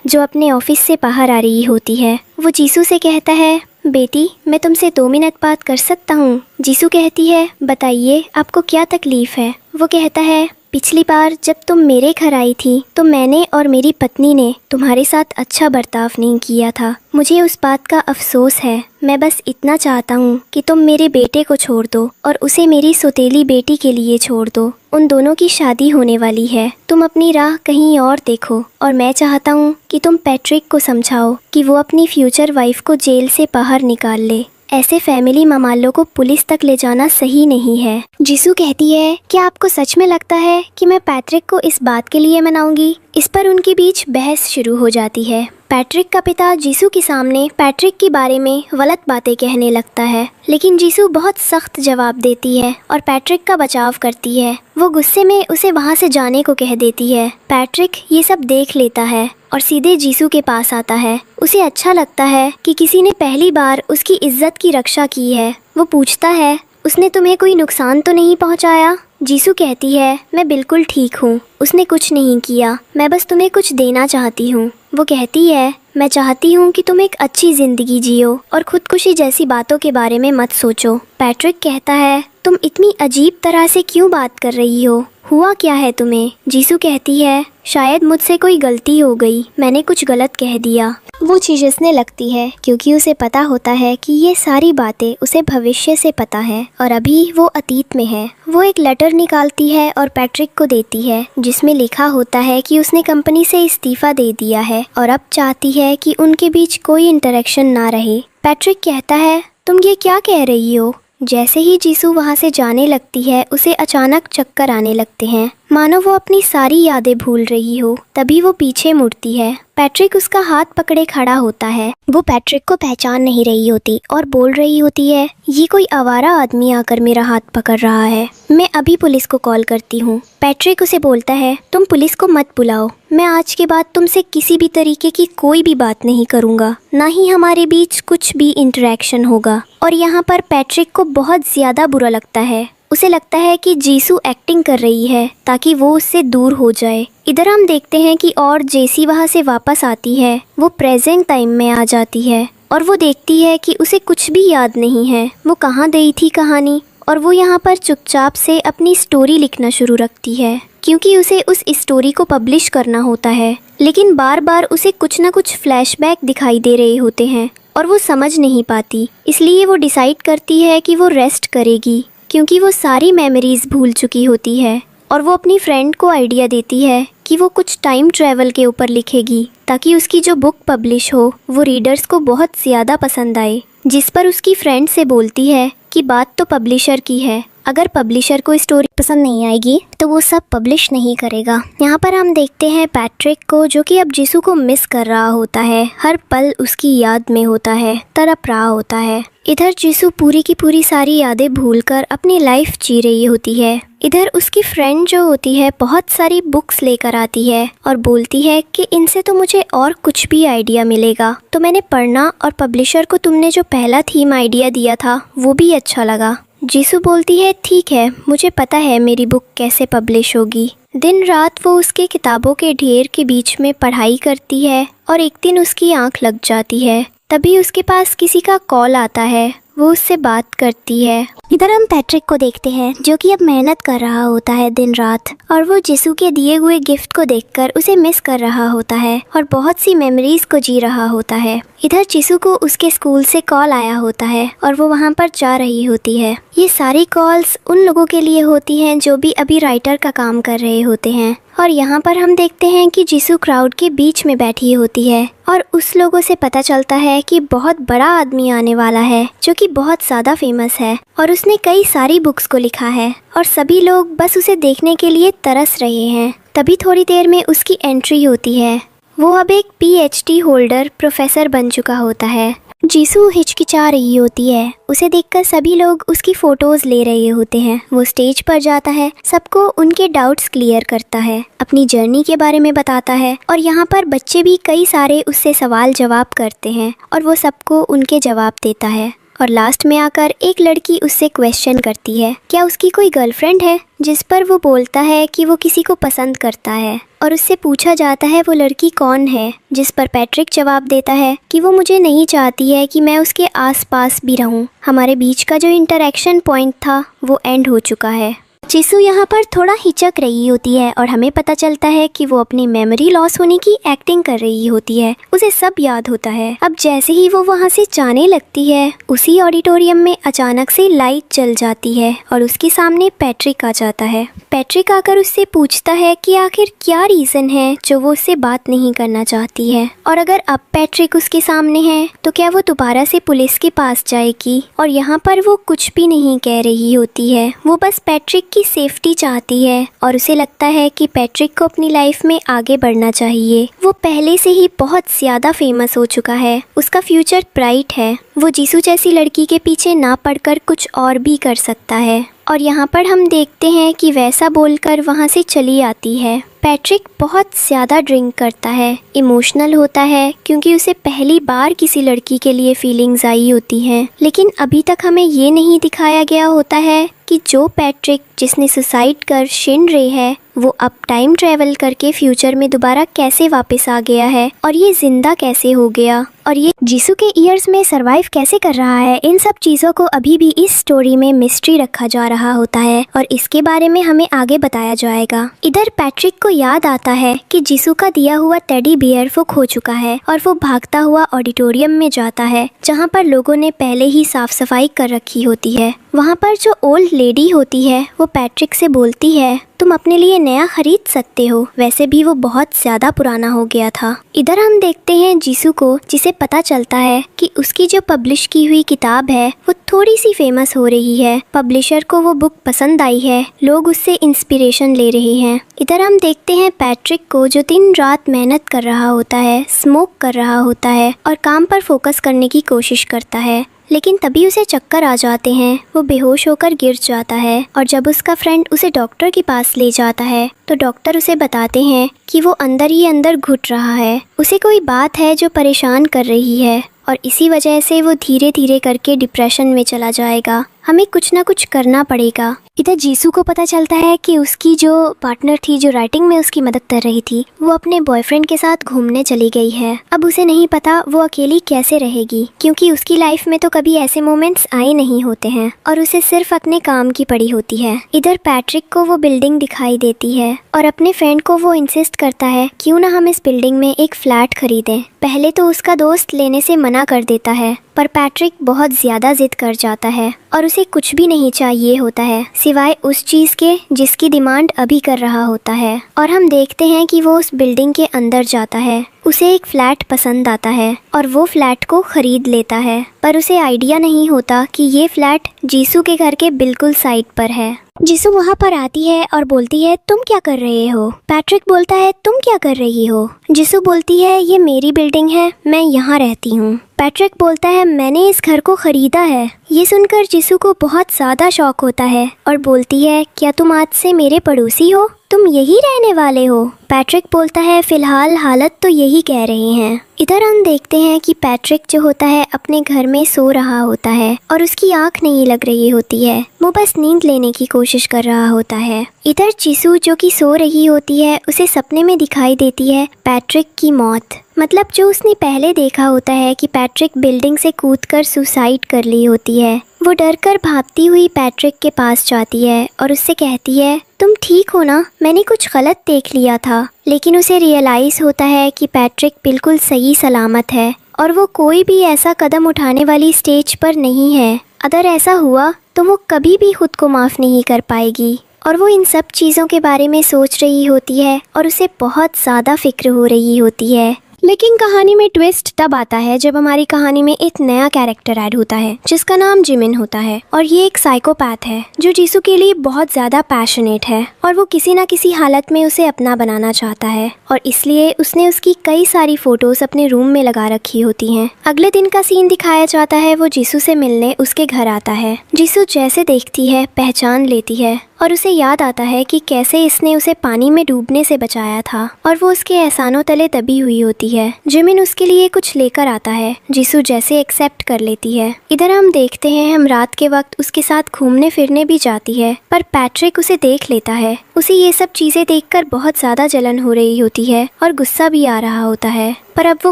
जो अपने ऑफिस से बाहर आ रही होती है। वो जीसू से कहता है, बेटी मैं तुमसे 2 मिनट बात कर सकता हूँ। जीसू कहती है, बताइए आपको क्या तकलीफ है। वो कहता है, पिछली बार जब तुम मेरे घर आई थी तो मैंने और मेरी पत्नी ने तुम्हारे साथ अच्छा बर्ताव नहीं किया था। मुझे उस बात का अफसोस है। मैं बस इतना चाहता हूँ कि तुम मेरे बेटे को छोड़ दो और उसे मेरी सौतेली बेटी के लिए छोड़ दो। उन दोनों की शादी होने वाली है। तुम अपनी राह कहीं और देखो और मैं चाहता हूँ कि तुम पैट्रिक को समझाओ कि वो अपनी फ्यूचर वाइफ को जेल से बाहर निकाल ले। ऐसे फैमिली मामलों को पुलिस तक ले जाना सही नहीं है। जीसू कहती है, क्या आपको सच में लगता है कि मैं पैट्रिक को इस बात के लिए मनाऊंगी। इस पर उनके बीच बहस शुरू हो जाती है। पैट्रिक का पिता जीसू के सामने पैट्रिक के बारे में गलत बातें कहने लगता है, लेकिन जीसू बहुत सख्त जवाब देती है और पैट्रिक का बचाव करती है। वो गुस्से में उसे वहाँ से जाने को कह देती है। पैट्रिक ये सब देख लेता है और सीधे जीसू के पास आता है। उसे अच्छा लगता है कि किसी ने पहली बार उसकी इज्जत की रक्षा की है। वो पूछता है, उसने तुम्हें कोई नुकसान तो नहीं पहुंचाया। जीसू कहती है, मैं बिल्कुल ठीक हूँ, उसने कुछ नहीं किया, मैं बस तुम्हें कुछ देना चाहती हूँ। वो कहती है, मैं चाहती हूँ कि तुम एक अच्छी ज़िंदगी जियो और खुदकुशी जैसी बातों के बारे में मत सोचो। पैट्रिक कहता है, तुम इतनी अजीब तरह से क्यों बात कर रही हो, हुआ क्या है तुम्हें। जीसू कहती है, शायद मुझसे कोई गलती हो गई, मैंने कुछ गलत कह दिया। वो झिझकने लगती है क्योंकि उसे पता होता है कि ये सारी बातें उसे भविष्य से पता है और अभी वो अतीत में है। वो एक लेटर निकालती है और पैट्रिक को देती है, जिसमें लिखा होता है कि उसने कंपनी से इस्तीफा दे दिया है और अब चाहती है कि उनके बीच कोई इंटरेक्शन ना रहे। पैट्रिक कहता है, तुम ये क्या कह रही हो। जैसे ही जीसू वहाँ से जाने लगती है, उसे अचानक चक्कर आने लगते हैं, मानो वो अपनी सारी यादें भूल रही हो। तभी वो पीछे मुड़ती है। पैट्रिक उसका हाथ पकड़े खड़ा होता है। वो पैट्रिक को पहचान नहीं रही होती और बोल रही होती है, ये कोई आवारा आदमी आकर मेरा हाथ पकड़ रहा है, मैं अभी पुलिस को कॉल करती हूँ। पैट्रिक उसे बोलता है, तुम पुलिस को मत बुलाओ, मैं आज के बाद तुमसे किसी भी तरीके की कोई भी बात नहीं करूँगा, ना ही हमारे बीच कुछ भी इंटरेक्शन होगा। और यहाँ पर पैट्रिक को बहुत ज़्यादा बुरा लगता है। उसे लगता है कि जीसू एक्टिंग कर रही है ताकि वो उससे दूर हो जाए। इधर हम देखते हैं कि और जेसी वहाँ से वापस आती है। वो प्रेजेंट टाइम में आ जाती है और वो देखती है कि उसे कुछ भी याद नहीं है, वो कहाँ गई थी कहानी। और वो यहाँ पर चुपचाप से अपनी स्टोरी लिखना शुरू रखती है, क्योंकि उसे उस स्टोरी को पब्लिश करना होता है। लेकिन बार बार उसे कुछ ना कुछ फ्लैशबैक दिखाई दे रहे होते हैं और वो समझ नहीं पाती। इसलिए वो डिसाइड करती है कि वो रेस्ट करेगी, क्योंकि वो सारी मेमोरीज भूल चुकी होती है। और वो अपनी फ्रेंड को आइडिया देती है कि वो कुछ टाइम ट्रैवल के ऊपर लिखेगी, ताकि उसकी जो बुक पब्लिश हो वो रीडर्स को बहुत ज़्यादा पसंद आए। जिस पर उसकी फ्रेंड से बोलती है कि बात तो पब्लिशर की है, अगर पब्लिशर को स्टोरी पसंद नहीं आएगी तो वो सब पब्लिश नहीं करेगा। यहाँ पर हम देखते हैं पैट्रिक को, जो कि अब जीसू को मिस कर रहा होता है, हर पल उसकी याद में होता है, तड़प रहा होता है। इधर जीसू पूरी की पूरी सारी यादें भूलकर अपनी लाइफ जी रही होती है। इधर उसकी फ्रेंड जो होती है बहुत सारी बुक्स लेकर आती है और बोलती है कि इनसे तो मुझे और कुछ भी आइडिया मिलेगा, तो मैंने पढ़ना और पब्लिशर को तुमने जो पहला थीम आइडिया दिया था वो भी अच्छा लगा। जीसू बोलती है, ठीक है, मुझे पता है मेरी बुक कैसे पब्लिश होगी। दिन रात वो उसके किताबों के ढेर के बीच में पढ़ाई करती है और एक दिन उसकी आंख लग जाती है। तभी उसके पास किसी का कॉल आता है, वो उससे बात करती है। इधर हम पैट्रिक को देखते हैं, जो कि अब मेहनत कर रहा होता है दिन रात, और वो जीसू के दिए हुए गिफ्ट को देखकर उसे मिस कर रहा होता है और बहुत सी मेमोरीज को जी रहा होता है। इधर जीसू को उसके स्कूल से कॉल आया होता है और वो वहाँ पर जा रही होती है। ये सारी कॉल्स उन लोगों के लिए होती हैं जो भी अभी राइटर का काम कर रहे होते हैं। और यहाँ पर हम देखते हैं कि जीसू क्राउड के बीच में बैठी होती है और उस लोगों से पता चलता है कि बहुत बड़ा आदमी आने वाला है जो कि बहुत ज़्यादा फेमस है और उसने कई सारी बुक्स को लिखा है और सभी लोग बस उसे देखने के लिए तरस रहे हैं। तभी थोड़ी देर में उसकी एंट्री होती है। वो अब एक PhD होल्डर प्रोफेसर बन चुका होता है। जीसू हिचकिचा रही होती है। उसे देखकर सभी लोग उसकी फ़ोटोज़ ले रहे होते हैं। वो स्टेज पर जाता है, सबको उनके डाउट्स क्लियर करता है, अपनी जर्नी के बारे में बताता है और यहाँ पर बच्चे भी कई सारे उससे सवाल जवाब करते हैं और वो सबको उनके जवाब देता है। और लास्ट में आकर एक लड़की उससे क्वेश्चन करती है क्या उसकी कोई गर्लफ्रेंड है, जिस पर वो बोलता है कि वो किसी को पसंद करता है और उससे पूछा जाता है वो लड़की कौन है, जिस पर पैट्रिक जवाब देता है कि वो मुझे नहीं चाहती है कि मैं उसके आसपास भी रहूं। हमारे बीच का जो इंटरेक्शन पॉइंट था वो एंड हो चुका है। जीसू यहाँ पर थोड़ा हिचक रही होती है और हमें पता चलता है कि वो अपनी मेमोरी लॉस होने की एक्टिंग कर रही होती है। उसे सब याद होता है। अब जैसे ही वो वहाँ से जाने लगती है उसी ऑडिटोरियम में अचानक से लाइट जल जाती है और उसके सामने पैट्रिक आ जाता है। पैट्रिक आकर उससे पूछता है कि आखिर क्या रीज़न है जो वो उससे बात नहीं करना चाहती है और अगर अब पैट्रिक उसके सामने है तो क्या वो दोबारा से पुलिस के पास जाएगी। और यहाँ पर वो कुछ भी नहीं कह रही होती है। वो बस पैट्रिक की सेफ्टी चाहती है और उसे लगता है कि पैट्रिक को अपनी लाइफ में आगे बढ़ना चाहिए। वो पहले से ही बहुत ज़्यादा फेमस हो चुका है, उसका फ्यूचर ब्राइट है। वो जीसू जैसी लड़की के पीछे ना पड़कर कुछ और भी कर सकता है। और यहाँ पर हम देखते हैं कि वैसा बोलकर वहाँ से चली आती है। पैट्रिक बहुत ज़्यादा ड्रिंक करता है, इमोशनल होता है क्योंकि उसे पहली बार किसी लड़की के लिए फीलिंग्स आई होती हैं। लेकिन अभी तक हमें ये नहीं दिखाया गया होता है कि जो पैट्रिक जिसने सुसाइड कर शिन रे है वो अब टाइम ट्रैवल करके फ्यूचर में दोबारा कैसे वापस आ गया है और ये जिंदा कैसे हो गया और ये जीसू के ईयर्स में सरवाइव कैसे कर रहा है। इन सब चीज़ों को अभी भी इस स्टोरी में मिस्ट्री रखा जा रहा होता है और इसके बारे में हमें आगे बताया जाएगा। इधर पैट्रिक को याद आता है कि जीसू का दिया हुआ टेडी बियर वो खो चुका है और वो भागता हुआ ऑडिटोरियम में जाता है जहाँ पर लोगों ने पहले ही साफ सफाई कर रखी होती है। वहाँ पर जो ओल्ड लेडी होती है वो पैट्रिक से बोलती है तुम अपने लिए नया खरीद सकते हो, वैसे भी वो बहुत ज़्यादा पुराना हो गया था। इधर हम देखते हैं जीसू को, जिसे पता चलता है कि उसकी जो पब्लिश की हुई किताब है वो थोड़ी सी फेमस हो रही है। पब्लिशर को वो बुक पसंद आई है, लोग उससे इंस्पिरेशन ले रहे हैं। इधर हम देखते हैं पैट्रिक को जो दिन रात मेहनत कर रहा होता है, स्मोक कर रहा होता है और काम पर फोकस करने की कोशिश करता है। लेकिन तभी उसे चक्कर आ जाते हैं, वो बेहोश होकर गिर जाता है और जब उसका फ्रेंड उसे डॉक्टर के पास ले जाता है तो डॉक्टर उसे बताते हैं कि वो अंदर ही अंदर घुट रहा है। उसे कोई बात है जो परेशान कर रही है और इसी वजह से वो धीरे धीरे करके डिप्रेशन में चला जाएगा। हमें कुछ ना कुछ करना पड़ेगा। इधर जीसू को पता चलता है कि उसकी जो पार्टनर थी जो राइटिंग में उसकी मदद कर रही थी वो अपने बॉयफ्रेंड के साथ घूमने चली गई है। अब उसे नहीं पता वो अकेली कैसे रहेगी क्योंकि उसकी लाइफ में तो कभी ऐसे मोमेंट्स आए नहीं होते हैं और उसे सिर्फ अपने काम की पड़ी होती है। इधर पैट्रिक को वो बिल्डिंग दिखाई देती है और अपने फ्रेंड को वो इंसिस्ट करता है क्यों ना हम इस बिल्डिंग में एक फ्लैट खरीदें। पहले तो उसका दोस्त लेने से मना कर देता है पर पैट्रिक बहुत ज़्यादा जिद कर जाता है और उसे कुछ भी नहीं चाहिए होता है सिवाय उस चीज़ के जिसकी डिमांड अभी कर रहा होता है। और हम देखते हैं कि वो उस बिल्डिंग के अंदर जाता है। उसे एक फ्लैट पसंद आता है और वो फ्लैट को खरीद लेता है पर उसे आइडिया नहीं होता कि ये फ्लैट जीसू के घर के बिल्कुल साइड पर है। जीसू वहाँ पर आती है और बोलती है तुम क्या कर रहे हो। पैट्रिक बोलता है तुम क्या कर रही हो। जीसू बोलती है ये मेरी बिल्डिंग है, मैं यहाँ रहती हूँ। पैट्रिक बोलता है मैंने इस घर को खरीदा है। ये सुनकर जीसू को बहुत ज़्यादा शौक होता है और बोलती है क्या तुम आज से मेरे पड़ोसी हो, तुम यही रहने वाले हो। पैट्रिक बोलता है फिलहाल हालत तो यही कह रहे हैं। इधर हम देखते हैं कि पैट्रिक जो होता है अपने घर में सो रहा होता है और उसकी आंख नहीं लग रही होती है, वो बस नींद लेने की कोशिश कर रहा होता है। इधर जीसू जो कि सो रही होती है उसे सपने में दिखाई देती है पैट्रिक की मौत। मतलब जो उसने पहले देखा होता है कि पैट्रिक बिल्डिंग से कूदकर सुसाइड कर ली होती है। वो डरकर भागती हुई पैट्रिक के पास जाती है और उससे कहती है तुम ठीक हो ना, मैंने कुछ गलत देख लिया था। लेकिन उसे रियलाइज़ होता है कि पैट्रिक बिल्कुल सही सलामत है और वो कोई भी ऐसा कदम उठाने वाली स्टेज पर नहीं है। अगर ऐसा हुआ तो वो कभी भी खुद को माफ़ नहीं कर पाएगी और वो इन सब चीज़ों के बारे में सोच रही होती है और उसे बहुत ज़्यादा फिक्र हो रही होती है। लेकिन कहानी में ट्विस्ट तब आता है जब हमारी कहानी में एक नया कैरेक्टर ऐड होता है जिसका नाम जिमिन होता है और ये एक साइकोपैथ है जो जीसू के लिए बहुत ज़्यादा पैशनेट है और वो किसी ना किसी हालत में उसे अपना बनाना चाहता है और इसलिए उसने उसकी कई सारी फोटोज अपने रूम में लगा रखी होती हैं। अगले दिन का सीन दिखाया जाता है, वो जीसू से मिलने उसके घर आता है। जीसू जैसे देखती है पहचान लेती है और उसे याद आता है कि कैसे इसने उसे पानी में डूबने से बचाया था और वो उसके एहसानों तले दबी हुई होती है। जिमिन उसके लिए कुछ लेकर आता है, जीसू जैसे एक्सेप्ट कर लेती है। इधर हम देखते हैं हम रात के वक्त उसके साथ घूमने फिरने भी जाती है पर पैट्रिक उसे देख लेता है। उसे ये सब चीजें देखकर बहुत ज्यादा जलन हो रही होती है और गुस्सा भी आ रहा होता है पर अब वो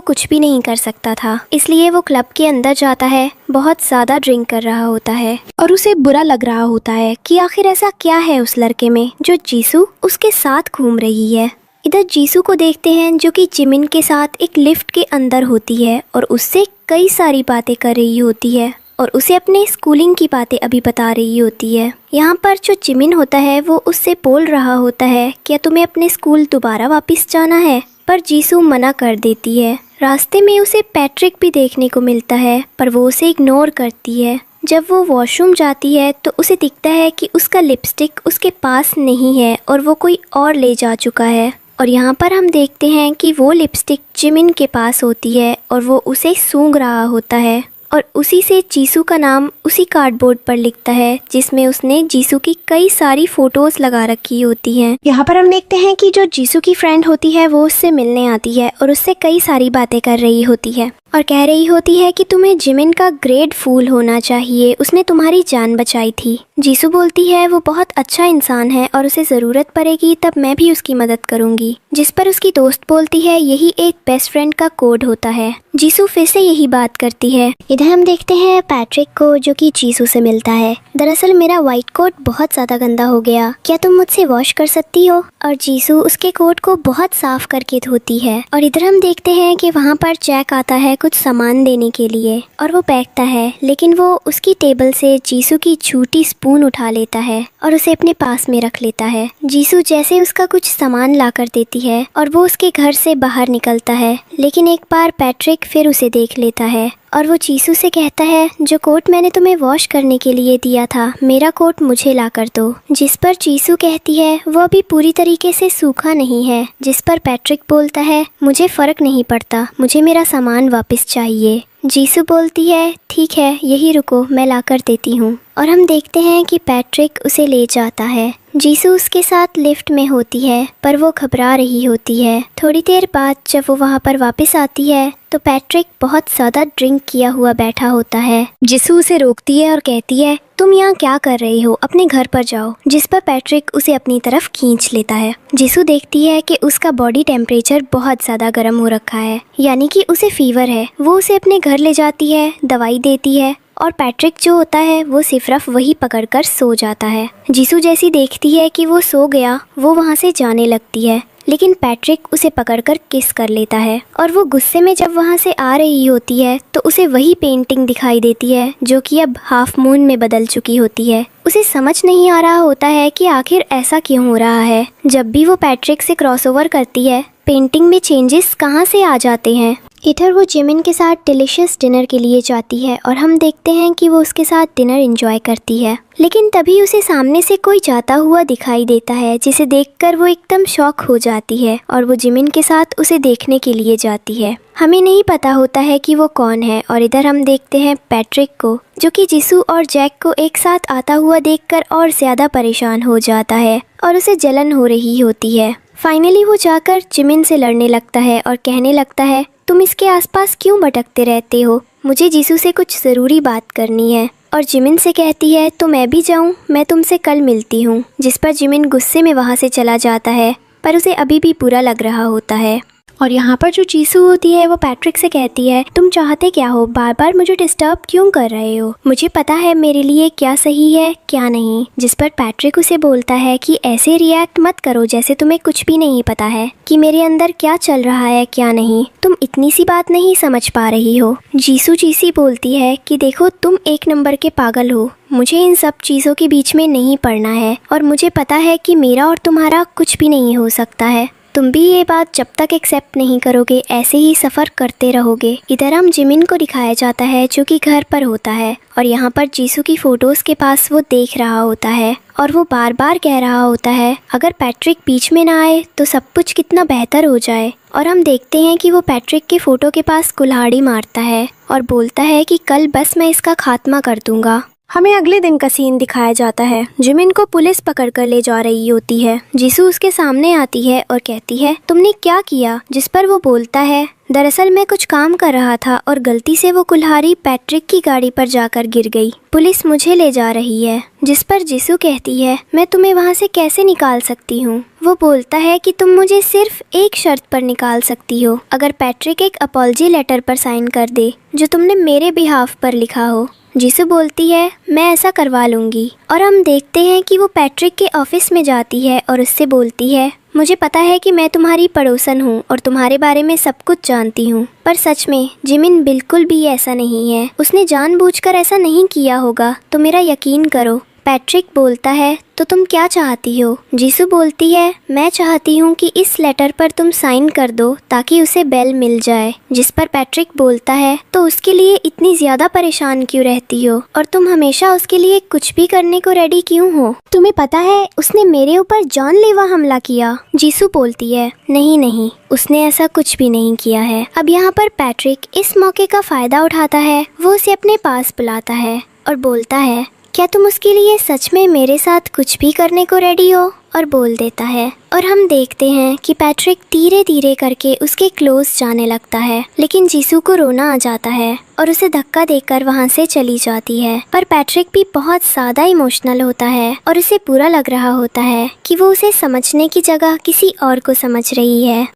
कुछ भी नहीं कर सकता था, इसलिए वो क्लब के अंदर जाता है, बहुत ज़्यादा ड्रिंक कर रहा होता है और उसे बुरा लग रहा होता है कि आखिर ऐसा क्या है उस लड़के में जो जीसू उसके साथ घूम रही है। इधर जीसू को देखते हैं जो कि जिमिन के साथ एक लिफ्ट के अंदर होती है और उससे कई सारी बातें कर रही होती है और उसे अपने स्कूलिंग की बातें अभी बता रही होती है। यहाँ पर जो जिमिन होता है वो उससे बोल रहा होता है क्या तुम्हें अपने स्कूल दोबारा वापस जाना है, पर जीसू मना कर देती है। रास्ते में उसे पैट्रिक भी देखने को मिलता है पर वो उसे इग्नोर करती है। जब वो वॉशरूम जाती है तो उसे दिखता है कि उसका लिपस्टिक उसके पास नहीं है और वो कोई और ले जा चुका है और यहाँ पर हम देखते हैं कि वो लिपस्टिक जिमिन के पास होती है और वो उसे सूंघ रहा होता है और उसी से जीसू का नाम उसी कार्डबोर्ड पर लिखता है जिसमें उसने जीसू की कई सारी फोटोज लगा रखी होती हैं। यहाँ पर हम देखते हैं कि जो जीसू की फ्रेंड होती है वो उससे मिलने आती है और उससे कई सारी बातें कर रही होती है और कह रही होती है कि तुम्हें जिमिन का ग्रेट फूल होना चाहिए, उसने तुम्हारी जान बचाई थी। जीसू बोलती है वो बहुत अच्छा इंसान है और उसे ज़रूरत पड़ेगी तब मैं भी उसकी मदद करूंगी, जिस पर उसकी दोस्त बोलती है यही एक बेस्ट फ्रेंड का कोड होता है। जीसू फिर से यही बात करती है। इधर हम देखते हैं पैट्रिक को जो कि जीसू से मिलता है। दरअसल मेरा व्हाइट कोट बहुत ज़्यादा गंदा हो गया, क्या तुम मुझसे वॉश कर सकती हो? और जीसू उसके कोट को बहुत साफ करके धोती है और इधर हम देखते हैं कि वहाँ पर जैक आता है कुछ सामान देने के लिए और वो बैठता है, लेकिन वो उसकी टेबल से जीसू की छोटी स्पून उठा लेता है और उसे अपने पास में रख लेता है। जीसू जैसे उसका कुछ सामान ला कर देती है और वो उसके घर से बाहर निकलता है, लेकिन एक बार पैट्रिक फिर उसे देख लेता है और वो जीसू से कहता है जो कोट मैंने तुम्हें वॉश करने के लिए दिया था मेरा कोट मुझे ला कर दो, जिस पर जीसू कहती है वो अभी पूरी तरीके से सूखा नहीं है, जिस पर पैट्रिक बोलता है मुझे फर्क नहीं पड़ता, मुझे मेरा सामान वापस चाहिए। जीसू बोलती है ठीक है यही रुको मैं ला कर देती हूँ और हम देखते हैं कि पैट्रिक उसे ले जाता है। जीसू उसके साथ लिफ्ट में होती है पर वो घबरा रही होती है। थोड़ी देर बाद जब वो वहाँ पर वापस आती है तो पैट्रिक बहुत ज़्यादा ड्रिंक किया हुआ बैठा होता है। जीसू उसे रोकती है और कहती है तुम यहाँ क्या कर रही हो, अपने घर पर जाओ, जिस पर पैट्रिक उसे अपनी तरफ खींच लेता है। जीसू देखती है कि उसका बॉडी टेम्परेचर बहुत ज़्यादा गर्म हो रखा है, यानी कि उसे फीवर है। वो उसे अपने घर ले जाती है, दवाई देती है और पैट्रिक जो होता है वो सिर्फ वही पकड़कर सो जाता है। जीसू जैसी देखती है कि वो सो गया, वो वहाँ से जाने लगती है, लेकिन पैट्रिक उसे पकड़कर किस कर लेता है और वो गुस्से में जब वहाँ से आ रही होती है तो उसे वही पेंटिंग दिखाई देती है जो कि अब हाफ मून में बदल चुकी होती है। उसे समझ नहीं आ रहा होता है कि आखिर ऐसा क्यों हो रहा है। जब भी वो पैट्रिक से क्रॉसओवर करती है पेंटिंग में चेंजेस कहाँ से आ जाते हैं। इधर वो जिमिन के साथ डिलीशियस डिनर के लिए जाती है और हम देखते हैं कि वो उसके साथ डिनर एंजॉय करती है, लेकिन तभी उसे सामने से कोई जाता हुआ दिखाई देता है जिसे देखकर वो एकदम शॉक हो जाती है और वो जिमिन के साथ उसे देखने के लिए जाती है। हमें नहीं पता होता है कि वो कौन है और इधर हम देखते हैं पैट्रिक को जो कि जीसू और जैक को एक साथ आता हुआ देखकर और ज़्यादा परेशान हो जाता है और उसे जलन हो रही होती है। फाइनली वो जाकर जिमिन से लड़ने लगता है और कहने लगता है तुम इसके आसपास क्यों भटकते रहते हो, मुझे जीसू से कुछ ज़रूरी बात करनी है। और जिमिन से कहती है तो मैं भी जाऊं, मैं तुमसे कल मिलती हूं, जिस पर जिमिन गुस्से में वहां से चला जाता है पर उसे अभी भी बुरा लग रहा होता है। और यहाँ पर जो जीसू होती है वो पैट्रिक से कहती है, तुम चाहते क्या हो, बार बार मुझे डिस्टर्ब क्यों कर रहे हो, मुझे पता है मेरे लिए क्या सही है क्या नहीं। जिस पर पैट्रिक उसे बोलता है कि ऐसे रिएक्ट मत करो जैसे तुम्हें कुछ भी नहीं पता है कि मेरे अंदर क्या चल रहा है क्या नहीं, तुम इतनी सी बात नहीं समझ पा रही हो। जीसी बोलती है कि देखो तुम एक नंबर के पागल हो, मुझे इन सब चीज़ों के बीच में नहीं पड़ना है और मुझे पता है कि मेरा और तुम्हारा कुछ भी नहीं हो सकता है। तुम भी ये बात जब तक एक्सेप्ट नहीं करोगे ऐसे ही सफ़र करते रहोगे। इधर हम जिमिन को दिखाया जाता है जो कि घर पर होता है और यहाँ पर जीसू की फ़ोटोज़ के पास वो देख रहा होता है और वो बार बार कह रहा होता है अगर पैट्रिक बीच में ना आए तो सब कुछ कितना बेहतर हो जाए। और हम देखते हैं कि वो पैट्रिक के फ़ोटो के पास कुल्हाड़ी मारता है और बोलता है कि कल बस मैं इसका खात्मा कर दूंगा। हमें अगले दिन का सीन दिखाया जाता है। जिमिन को पुलिस पकड़ कर ले जा रही होती है। जीसू उसके सामने आती है और कहती है तुमने क्या किया, जिस पर वो बोलता है दरअसल मैं कुछ काम कर रहा था और गलती से वो कुल्हाड़ी पैट्रिक की गाड़ी पर जाकर गिर गई, पुलिस मुझे ले जा रही है। जिस पर जीसू कहती है मैं तुम्हें वहाँ से कैसे निकाल सकती हूँ। वो बोलता है कि तुम मुझे सिर्फ एक शर्त पर निकाल सकती हो, अगर पैट्रिक एक अपॉलजी लेटर पर साइन कर दे जो तुमने मेरे बिहाफ पर लिखा हो। जीसू बोलती है मैं ऐसा करवा लूँगी और हम देखते हैं कि वो पैट्रिक के ऑफिस में जाती है और उससे बोलती है मुझे पता है कि मैं तुम्हारी पड़ोसन हूँ और तुम्हारे बारे में सब कुछ जानती हूँ, पर सच में जिमिन बिल्कुल भी ऐसा नहीं है, उसने जानबूझकर ऐसा नहीं किया होगा, तो मेरा यकीन करो। पैट्रिक बोलता है तो तुम क्या चाहती हो। जीसू बोलती है मैं चाहती हूँ कि इस लेटर पर तुम साइन कर दो ताकि उसे बेल मिल जाए। जिस पर पैट्रिक बोलता है तो उसके लिए इतनी ज्यादा परेशान क्यों रहती हो और तुम हमेशा उसके लिए कुछ भी करने को रेडी क्यों हो, तुम्हें पता है उसने मेरे ऊपर जानलेवा हमला किया। जीसू बोलती है नहीं नहीं, उसने ऐसा कुछ भी नहीं किया है। अब यहाँ पर पैट्रिक इस मौके का फायदा उठाता है, वो उसे अपने पास बुलाता है और बोलता है क्या तुम उसके लिए सच में मेरे साथ कुछ भी करने को रेडी हो, और बोल देता है। और हम देखते हैं कि पैट्रिक धीरे धीरे करके उसके क्लोज जाने लगता है, लेकिन जीसू को रोना आ जाता है और उसे धक्का देकर वहाँ से चली जाती है। पर पैट्रिक भी बहुत ज़्यादा इमोशनल होता है और उसे बुरा लग रहा होता है कि वो उसे समझने की जगह किसी और को समझ रही है।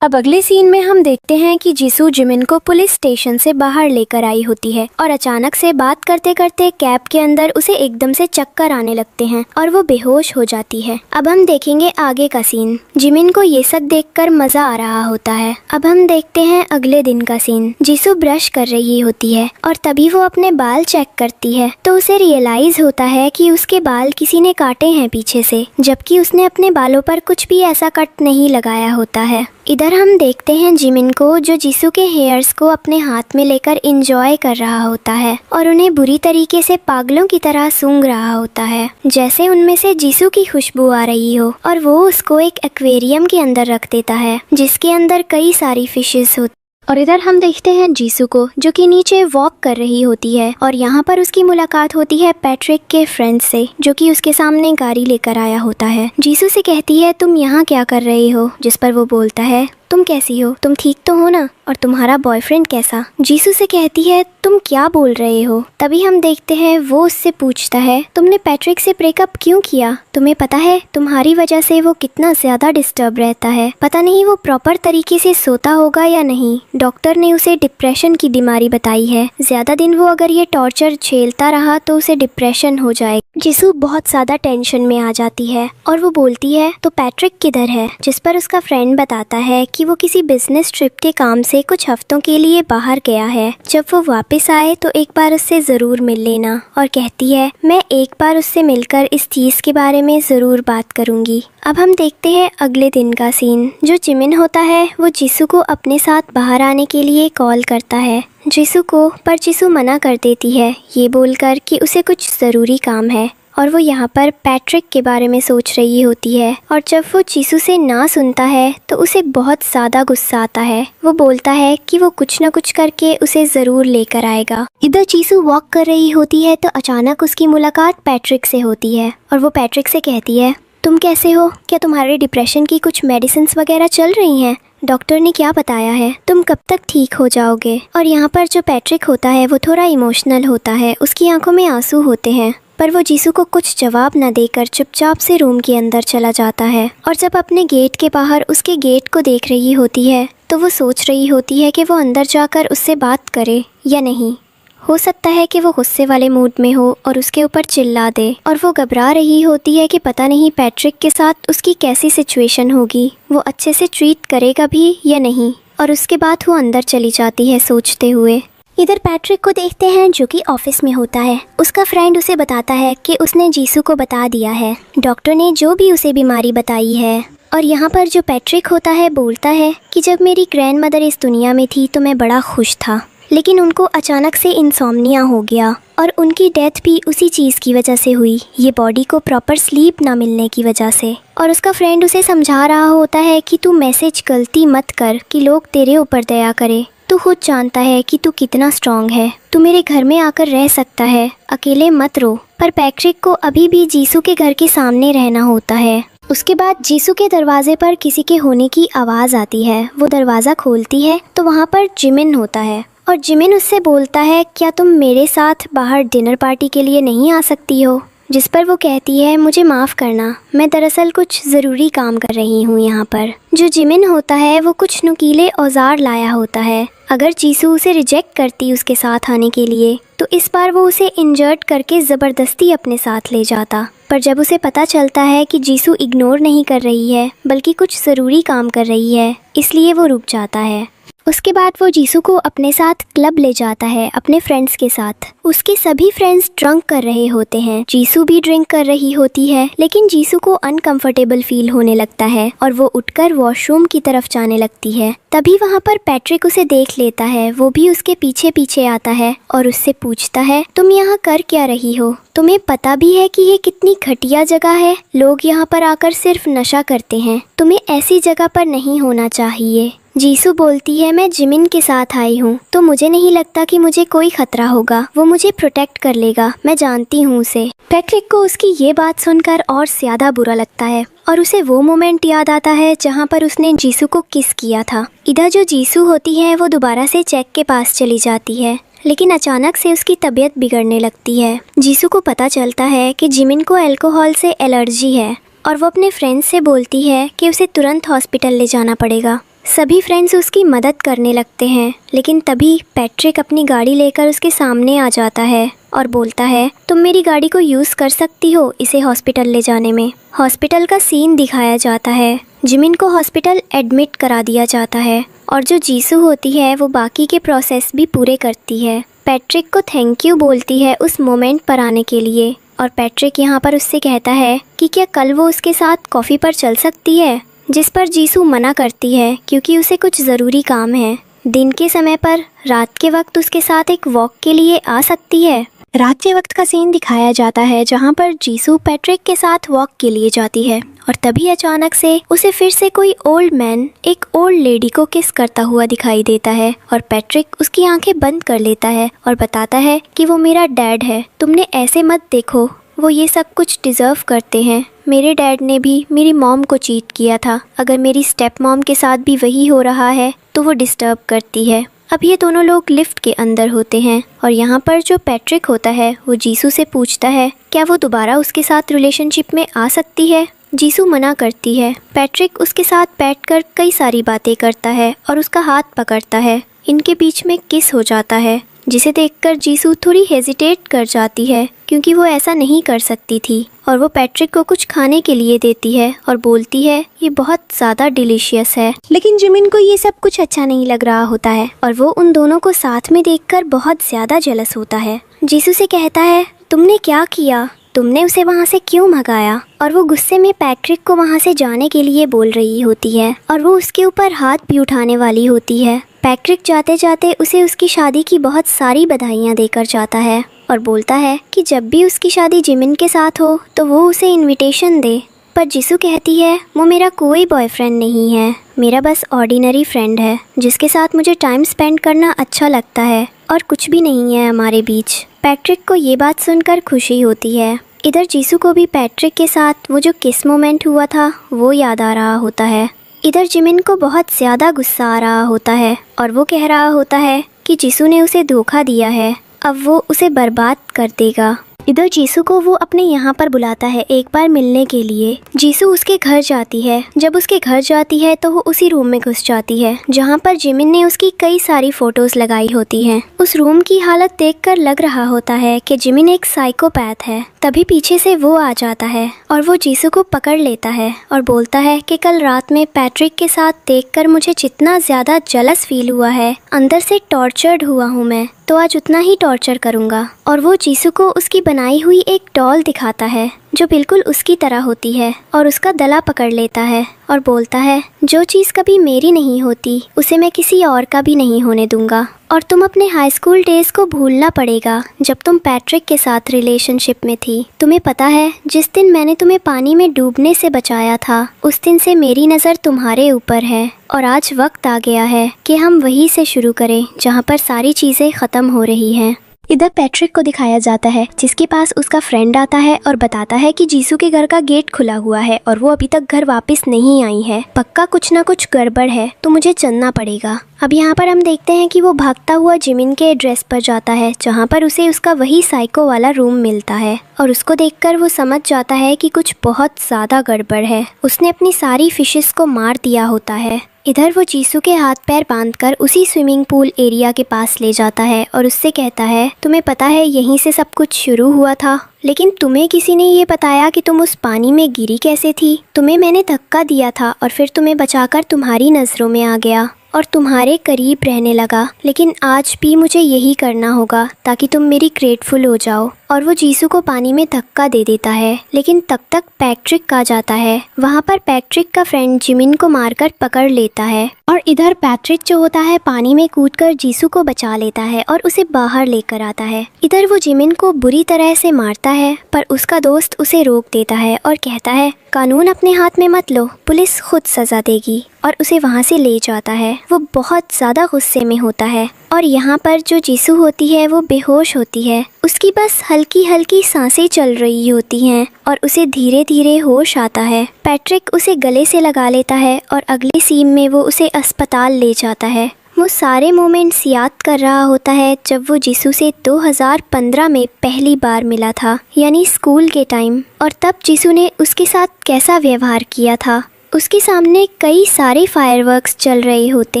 अब अगले सीन में हम देखते हैं कि जीसू जिमिन को पुलिस स्टेशन से बाहर लेकर आई होती है और अचानक से बात करते करते कैब के अंदर उसे एकदम से चक्कर आने लगते हैं और वो बेहोश हो जाती है। अब हम देखेंगे आगे का सीन। जिमिन को ये सब देखकर मजा आ रहा होता है। अब हम देखते हैं अगले दिन का सीन। जीसू ब्रश कर रही होती है और तभी वो अपने बाल चेक करती है तो उसे रियलाइज होता है कि उसके बाल किसी ने काटे हैं पीछे से, जबकि उसने अपने बालों पर कुछ भी ऐसा कट नहीं लगाया होता है। इधर हम देखते हैं जिमिन को जो जीसू के हेयर्स को अपने हाथ में लेकर एंजॉय कर रहा होता है और उन्हें बुरी तरीके से पागलों की तरह सूंघ रहा होता है, जैसे उनमें से जीसू की खुशबू आ रही हो। और वो उसको एक एक्वेरियम के अंदर रख देता है जिसके अंदर कई सारी फिशेस होती। और इधर हम देखते हैं जीसू को जो कि नीचे वॉक कर रही होती है और यहाँ पर उसकी मुलाकात होती है पैट्रिक के फ्रेंड से जो कि उसके सामने गाड़ी लेकर आया होता है। जीसू से कहती है तुम यहाँ क्या कर रहे हो, जिस पर वो बोलता है तुम कैसी हो, तुम ठीक तो हो ना, और तुम्हारा बॉयफ्रेंड कैसा। जीसू से कहती है तुम क्या बोल रहे हो। तभी हम देखते हैं वो उससे पूछता है तुमने पैट्रिक से ब्रेकअप क्यों किया, तुम्हें पता है तुम्हारी वजह से वो कितना ज्यादा डिस्टर्ब रहता है, पता नहीं वो प्रॉपर तरीके से सोता होगा या नहीं। डॉक्टर ने उसे डिप्रेशन की बीमारी बताई है, ज्यादा दिन वो अगर ये टॉर्चर झेलता रहा तो उसे डिप्रेशन हो जाएगा। जीसू बहुत ज्यादा टेंशन में आ जाती है और वो बोलती है तो पैट्रिक किधर है, जिस पर उसका फ्रेंड बताता है कि वो किसी बिजनेस ट्रिप के काम से कुछ हफ्तों के लिए बाहर गया है, जब वो वापस आए तो एक बार उससे जरूर मिल लेना। और कहती है मैं एक बार उससे मिलकर इस चीज के बारे में जरूर बात करूंगी। अब हम देखते हैं अगले दिन का सीन। जो जिमिन होता है वो जीसू को अपने साथ बाहर आने के लिए कॉल करता है जीसू को, पर जीसू मना कर देती है ये बोलकर कि उसे कुछ ज़रूरी काम है और वो यहाँ पर पैट्रिक के बारे में सोच रही होती है। और जब वो जीसू से ना सुनता है तो उसे बहुत ज़्यादा गुस्सा आता है। वो बोलता है कि वो कुछ ना कुछ करके उसे ज़रूर लेकर आएगा। इधर जीसू वॉक कर रही होती है तो अचानक उसकी मुलाकात पैट्रिक से होती है और वो पैट्रिक से कहती है तुम कैसे हो, क्या तुम्हारे डिप्रेशन की कुछ मेडिसिन्स वगैरह चल रही हैं, डॉक्टर ने क्या बताया है, तुम कब तक ठीक हो जाओगे। और यहाँ पर जो पैट्रिक होता है वो थोड़ा इमोशनल होता है, उसकी आंखों में आंसू होते हैं। पर वो जीसू को कुछ जवाब न देकर चुपचाप से रूम के अंदर चला जाता है। और जब अपने गेट के बाहर उसके गेट को देख रही होती है तो वो सोच रही होती है कि वो अंदर जाकर उससे बात करे या नहीं। हो सकता है कि वो गुस्से वाले मूड में हो और उसके ऊपर चिल्ला दे, और वो घबरा रही होती है कि पता नहीं पैट्रिक के साथ उसकी कैसी सिचुएशन होगी, वो अच्छे से ट्रीट करेगा भी या नहीं। और उसके बाद वो अंदर चली जाती है सोचते हुए। इधर पैट्रिक को देखते हैं जो कि ऑफिस में होता है। उसका फ्रेंड उसे बताता है कि उसने जीसू को बता दिया है, डॉक्टर ने जो भी उसे बीमारी बताई है। और यहाँ पर जो पैट्रिक होता है बोलता है कि जब मेरी ग्रैंड मदर इस दुनिया में थी तो मैं बड़ा खुश था, लेकिन उनको अचानक से इंसोम्निया हो गया और उनकी डेथ भी उसी चीज़ की वजह से हुई, ये बॉडी को प्रॉपर स्लीप ना मिलने की वजह से। और उसका फ्रेंड उसे समझा रहा होता है कि तू मैसेज गलती मत कर कि लोग तेरे ऊपर दया करे, तू खुद जानता है कि तू कितना स्ट्रांग है, तू मेरे घर में आकर रह सकता है, अकेले मत रो। पर पैट्रिक को अभी भी जीसू के घर के सामने रहना होता है। उसके बाद जीसू के दरवाजे पर किसी के होने की आवाज़ आती है। वो दरवाज़ा खोलती है तो वहाँ पर जिमिन होता है और जिमिन उससे बोलता है क्या तुम मेरे साथ बाहर डिनर पार्टी के लिए नहीं आ सकती हो, जिस पर वो कहती है मुझे माफ़ करना, मैं दरअसल कुछ ज़रूरी काम कर रही हूँ यहाँ पर। जो जिमिन होता है वो कुछ नुकीले औजार लाया होता है। अगर जीसू उसे रिजेक्ट करती उसके साथ आने के लिए तो इस बार वो उसे इंजर्ड करके ज़बरदस्ती अपने साथ ले जाता। पर जब उसे पता चलता है कि जीसू इग्नोर नहीं कर रही है बल्कि कुछ ज़रूरी काम कर रही है, इसलिए वो रुक जाता है। उसके बाद वो जीसू को अपने साथ क्लब ले जाता है अपने फ्रेंड्स के साथ। उसके सभी फ्रेंड्स ड्रंक कर रहे होते हैं, जीसू भी ड्रिंक कर रही होती है, लेकिन जीसू को अनकंफर्टेबल फील होने लगता है और वो उठकर वॉशरूम की तरफ जाने लगती है। तभी वहाँ पर पैट्रिक उसे देख लेता है, वो भी उसके पीछे पीछे आता है और उससे पूछता है तुम यहाँ कर क्या रही हो, तुम्हें पता भी है कि ये कितनी घटिया जगह है, लोग यहाँ पर आकर सिर्फ नशा करते हैं, तुम्हें ऐसी जगह पर नहीं होना चाहिए। जीसू बोलती है मैं जिमिन के साथ आई हूँ तो मुझे नहीं लगता कि मुझे कोई खतरा होगा, वो मुझे प्रोटेक्ट कर लेगा, मैं जानती हूँ उसे। पैट्रिक को उसकी ये बात सुनकर और ज़्यादा बुरा लगता है और उसे वो मोमेंट याद आता है जहाँ पर उसने जीसू को किस किया था। इधर जो जीसू होती है वो दोबारा से चेक के पास चली जाती है, लेकिन अचानक से उसकी तबीयत बिगड़ने लगती है। जीसू को पता चलता है कि जिमिन को अल्कोहल से एलर्जी है और वो अपने फ्रेंड्स से बोलती है कि उसे तुरंत हॉस्पिटल ले जाना पड़ेगा। सभी फ्रेंड्स उसकी मदद करने लगते हैं, लेकिन तभी पैट्रिक अपनी गाड़ी लेकर उसके सामने आ जाता है और बोलता है तुम मेरी गाड़ी को यूज़ कर सकती हो इसे हॉस्पिटल ले जाने में। हॉस्पिटल का सीन दिखाया जाता है, जिमिन को हॉस्पिटल एडमिट करा दिया जाता है और जो जीसू होती है वो बाकी के प्रोसेस भी पूरे करती है। पैट्रिक को थैंक यू बोलती है उस मोमेंट पर आने के लिए और पैट्रिक यहाँ पर उससे कहता है कि क्या कल वो उसके साथ कॉफ़ी पर चल सकती है, जिस पर जीसू मना करती है क्योंकि उसे कुछ ज़रूरी काम है। दिन के समय पर रात के वक्त उसके साथ एक वॉक के लिए आ सकती है। रात के वक्त का सीन दिखाया जाता है जहाँ पर जीसू पैट्रिक के साथ वॉक के लिए जाती है और तभी अचानक से उसे फिर से कोई ओल्ड मैन एक ओल्ड लेडी को किस करता हुआ दिखाई देता है और पैट्रिक उसकी आंखें बंद कर लेता है और बताता है कि वो मेरा डैड है, तुमने ऐसे मत देखो, वो ये सब कुछ डिज़र्व करते हैं, मेरे डैड ने भी मेरी मॉम को चीट किया था, अगर मेरी स्टेप मॉम के साथ भी वही हो रहा है तो वो डिस्टर्ब करती है। अब ये दोनों लोग लिफ्ट के अंदर होते हैं और यहाँ पर जो पैट्रिक होता है वो जीसू से पूछता है क्या वो दोबारा उसके साथ रिलेशनशिप में आ सकती है। जीसू मना करती है। पैट्रिक उसके साथ बैठकर कई सारी बातें करता है और उसका हाथ पकड़ता है, इनके बीच में किस हो जाता है, जिसे देखकर जीसू थोड़ी हेजिटेट कर जाती है क्योंकि वो ऐसा नहीं कर सकती थी और वो पैट्रिक को कुछ खाने के लिए देती है और बोलती है ये बहुत ज़्यादा डिलीशियस है। लेकिन जिमिन को ये सब कुछ अच्छा नहीं लग रहा होता है और वो उन दोनों को साथ में देखकर बहुत ज़्यादा जेलस होता है। जीसू से कहता है तुमने क्या किया, तुमने उसे वहाँ से क्यों भगाया, और वो गुस्से में पैट्रिक को वहाँ से जाने के लिए बोल रही होती है और वो उसके ऊपर हाथ भी उठाने वाली होती है। पैट्रिक जाते जाते उसे उसकी शादी की बहुत सारी बधाइयाँ देकर जाता है और बोलता है कि जब भी उसकी शादी जिमिन के साथ हो तो वो उसे इनविटेशन दे। पर जीसू कहती है वो मेरा कोई बॉयफ्रेंड नहीं है, मेरा बस ऑर्डिनरी फ्रेंड है जिसके साथ मुझे टाइम स्पेंड करना अच्छा लगता है और कुछ भी नहीं है हमारे बीच। पैट्रिक को ये बात सुनकर खुशी होती है। इधर जीसू को भी पैट्रिक के साथ वो जो किस मोमेंट हुआ था वो याद आ रहा होता है। इधर जिमिन को बहुत ज़्यादा गुस्सा आ रहा होता है और वो कह रहा होता है कि जीसू ने उसे धोखा दिया है, अब वो उसे बर्बाद कर देगा। इधर जीसू को वो अपने यहाँ पर बुलाता है एक बार मिलने के लिए। जीसू उसके घर जाती है। जब उसके घर जाती है तो वो उसी रूम में घुस जाती है जहाँ पर जिमिन ने उसकी कई सारी फोटोज लगाई होती हैं। उस रूम की हालत देखकर लग रहा होता है कि जिमिन एक साइकोपैथ है। तभी पीछे से वो आ जाता है और वो जीसू को पकड़ लेता है और बोलता है कि कल रात में पैट्रिक के साथ देखकर मुझे जितना ज्यादा जलस फील हुआ है, अंदर से टॉर्चर्ड हुआ हूँ मैं, तो आज उतना ही टॉर्चर करूँगा। और वो जीसू को उसकी बनाई हुई एक डॉल दिखाता है जो बिल्कुल उसकी तरह होती है और उसका गला पकड़ लेता है और बोलता है जो चीज़ कभी मेरी नहीं होती उसे मैं किसी और का भी नहीं होने दूंगा। और तुम अपने हाई स्कूल डेज को भूलना पड़ेगा जब तुम पैट्रिक के साथ रिलेशनशिप में थी। तुम्हें पता है जिस दिन मैंने तुम्हें पानी में डूबने से बचाया था उस दिन से मेरी नज़र तुम्हारे ऊपर है और आज वक्त आ गया है कि हम वहीं से शुरू करें जहाँ पर सारी चीज़ें ख़त्म हो रही हैं। इधर पैट्रिक को दिखाया जाता है जिसके पास उसका फ्रेंड आता है और बताता है कि जीसू के घर का गेट खुला हुआ है और वो अभी तक घर वापस नहीं आई है। पक्का कुछ ना कुछ गड़बड़ है तो मुझे चलना पड़ेगा। अब यहाँ पर हम देखते हैं कि वो भागता हुआ जिमिन के एड्रेस पर जाता है जहाँ पर उसे उसका वही साइको वाला रूम मिलता है और उसको देखकर वो समझ जाता है कि कुछ बहुत ज़्यादा गड़बड़ है। उसने अपनी सारी फिशेस को मार दिया होता है। इधर वो जीसू के हाथ पैर बांधकर उसी स्विमिंग पूल एरिया के पास ले जाता है और उससे कहता है तुम्हें पता है यहीं से सब कुछ शुरू हुआ था, लेकिन तुम्हें किसी ने ये बताया कि तुम उस पानी में गिरी कैसे थी। तुम्हें मैंने धक्का दिया था और फिर तुम्हें बचाकर तुम्हारी नज़रों में आ गया और तुम्हारे करीब रहने लगा, लेकिन आज भी मुझे यही करना होगा ताकि तुम मेरी ग्रेटफुल हो जाओ। और वो जीसू को पानी में धक्का दे देता है, लेकिन तब तक पैट्रिक आ जाता है। वहाँ पर पैट्रिक का फ्रेंड जिमिन को मारकर पकड़ लेता है और इधर पैट्रिक जो होता है पानी में कूदकर जीसू को बचा लेता है और उसे बाहर लेकर आता है। इधर वो जिमिन को बुरी तरह से मारता है पर उसका दोस्त उसे रोक देता है और कहता है कानून अपने हाथ में मत लो, पुलिस खुद सजा देगी, और उसे वहाँ से ले जाता है। वो बहुत ज़्यादा गुस्से में होता है और यहाँ पर जो जीसू होती है वो बेहोश होती है। उसकी बस हल्की हल्की सांसें चल रही होती हैं और उसे धीरे धीरे होश आता है। पैट्रिक उसे गले से लगा लेता है और अगली सीन में वो उसे अस्पताल ले जाता है। वो सारे मोमेंट्स याद कर रहा होता है जब वो जीसू से 2015 में पहली बार मिला था, यानी स्कूल के टाइम, और तब जीसू ने उसके साथ कैसा व्यवहार किया था। उसके सामने कई सारे फायरवर्क्स चल रहे होते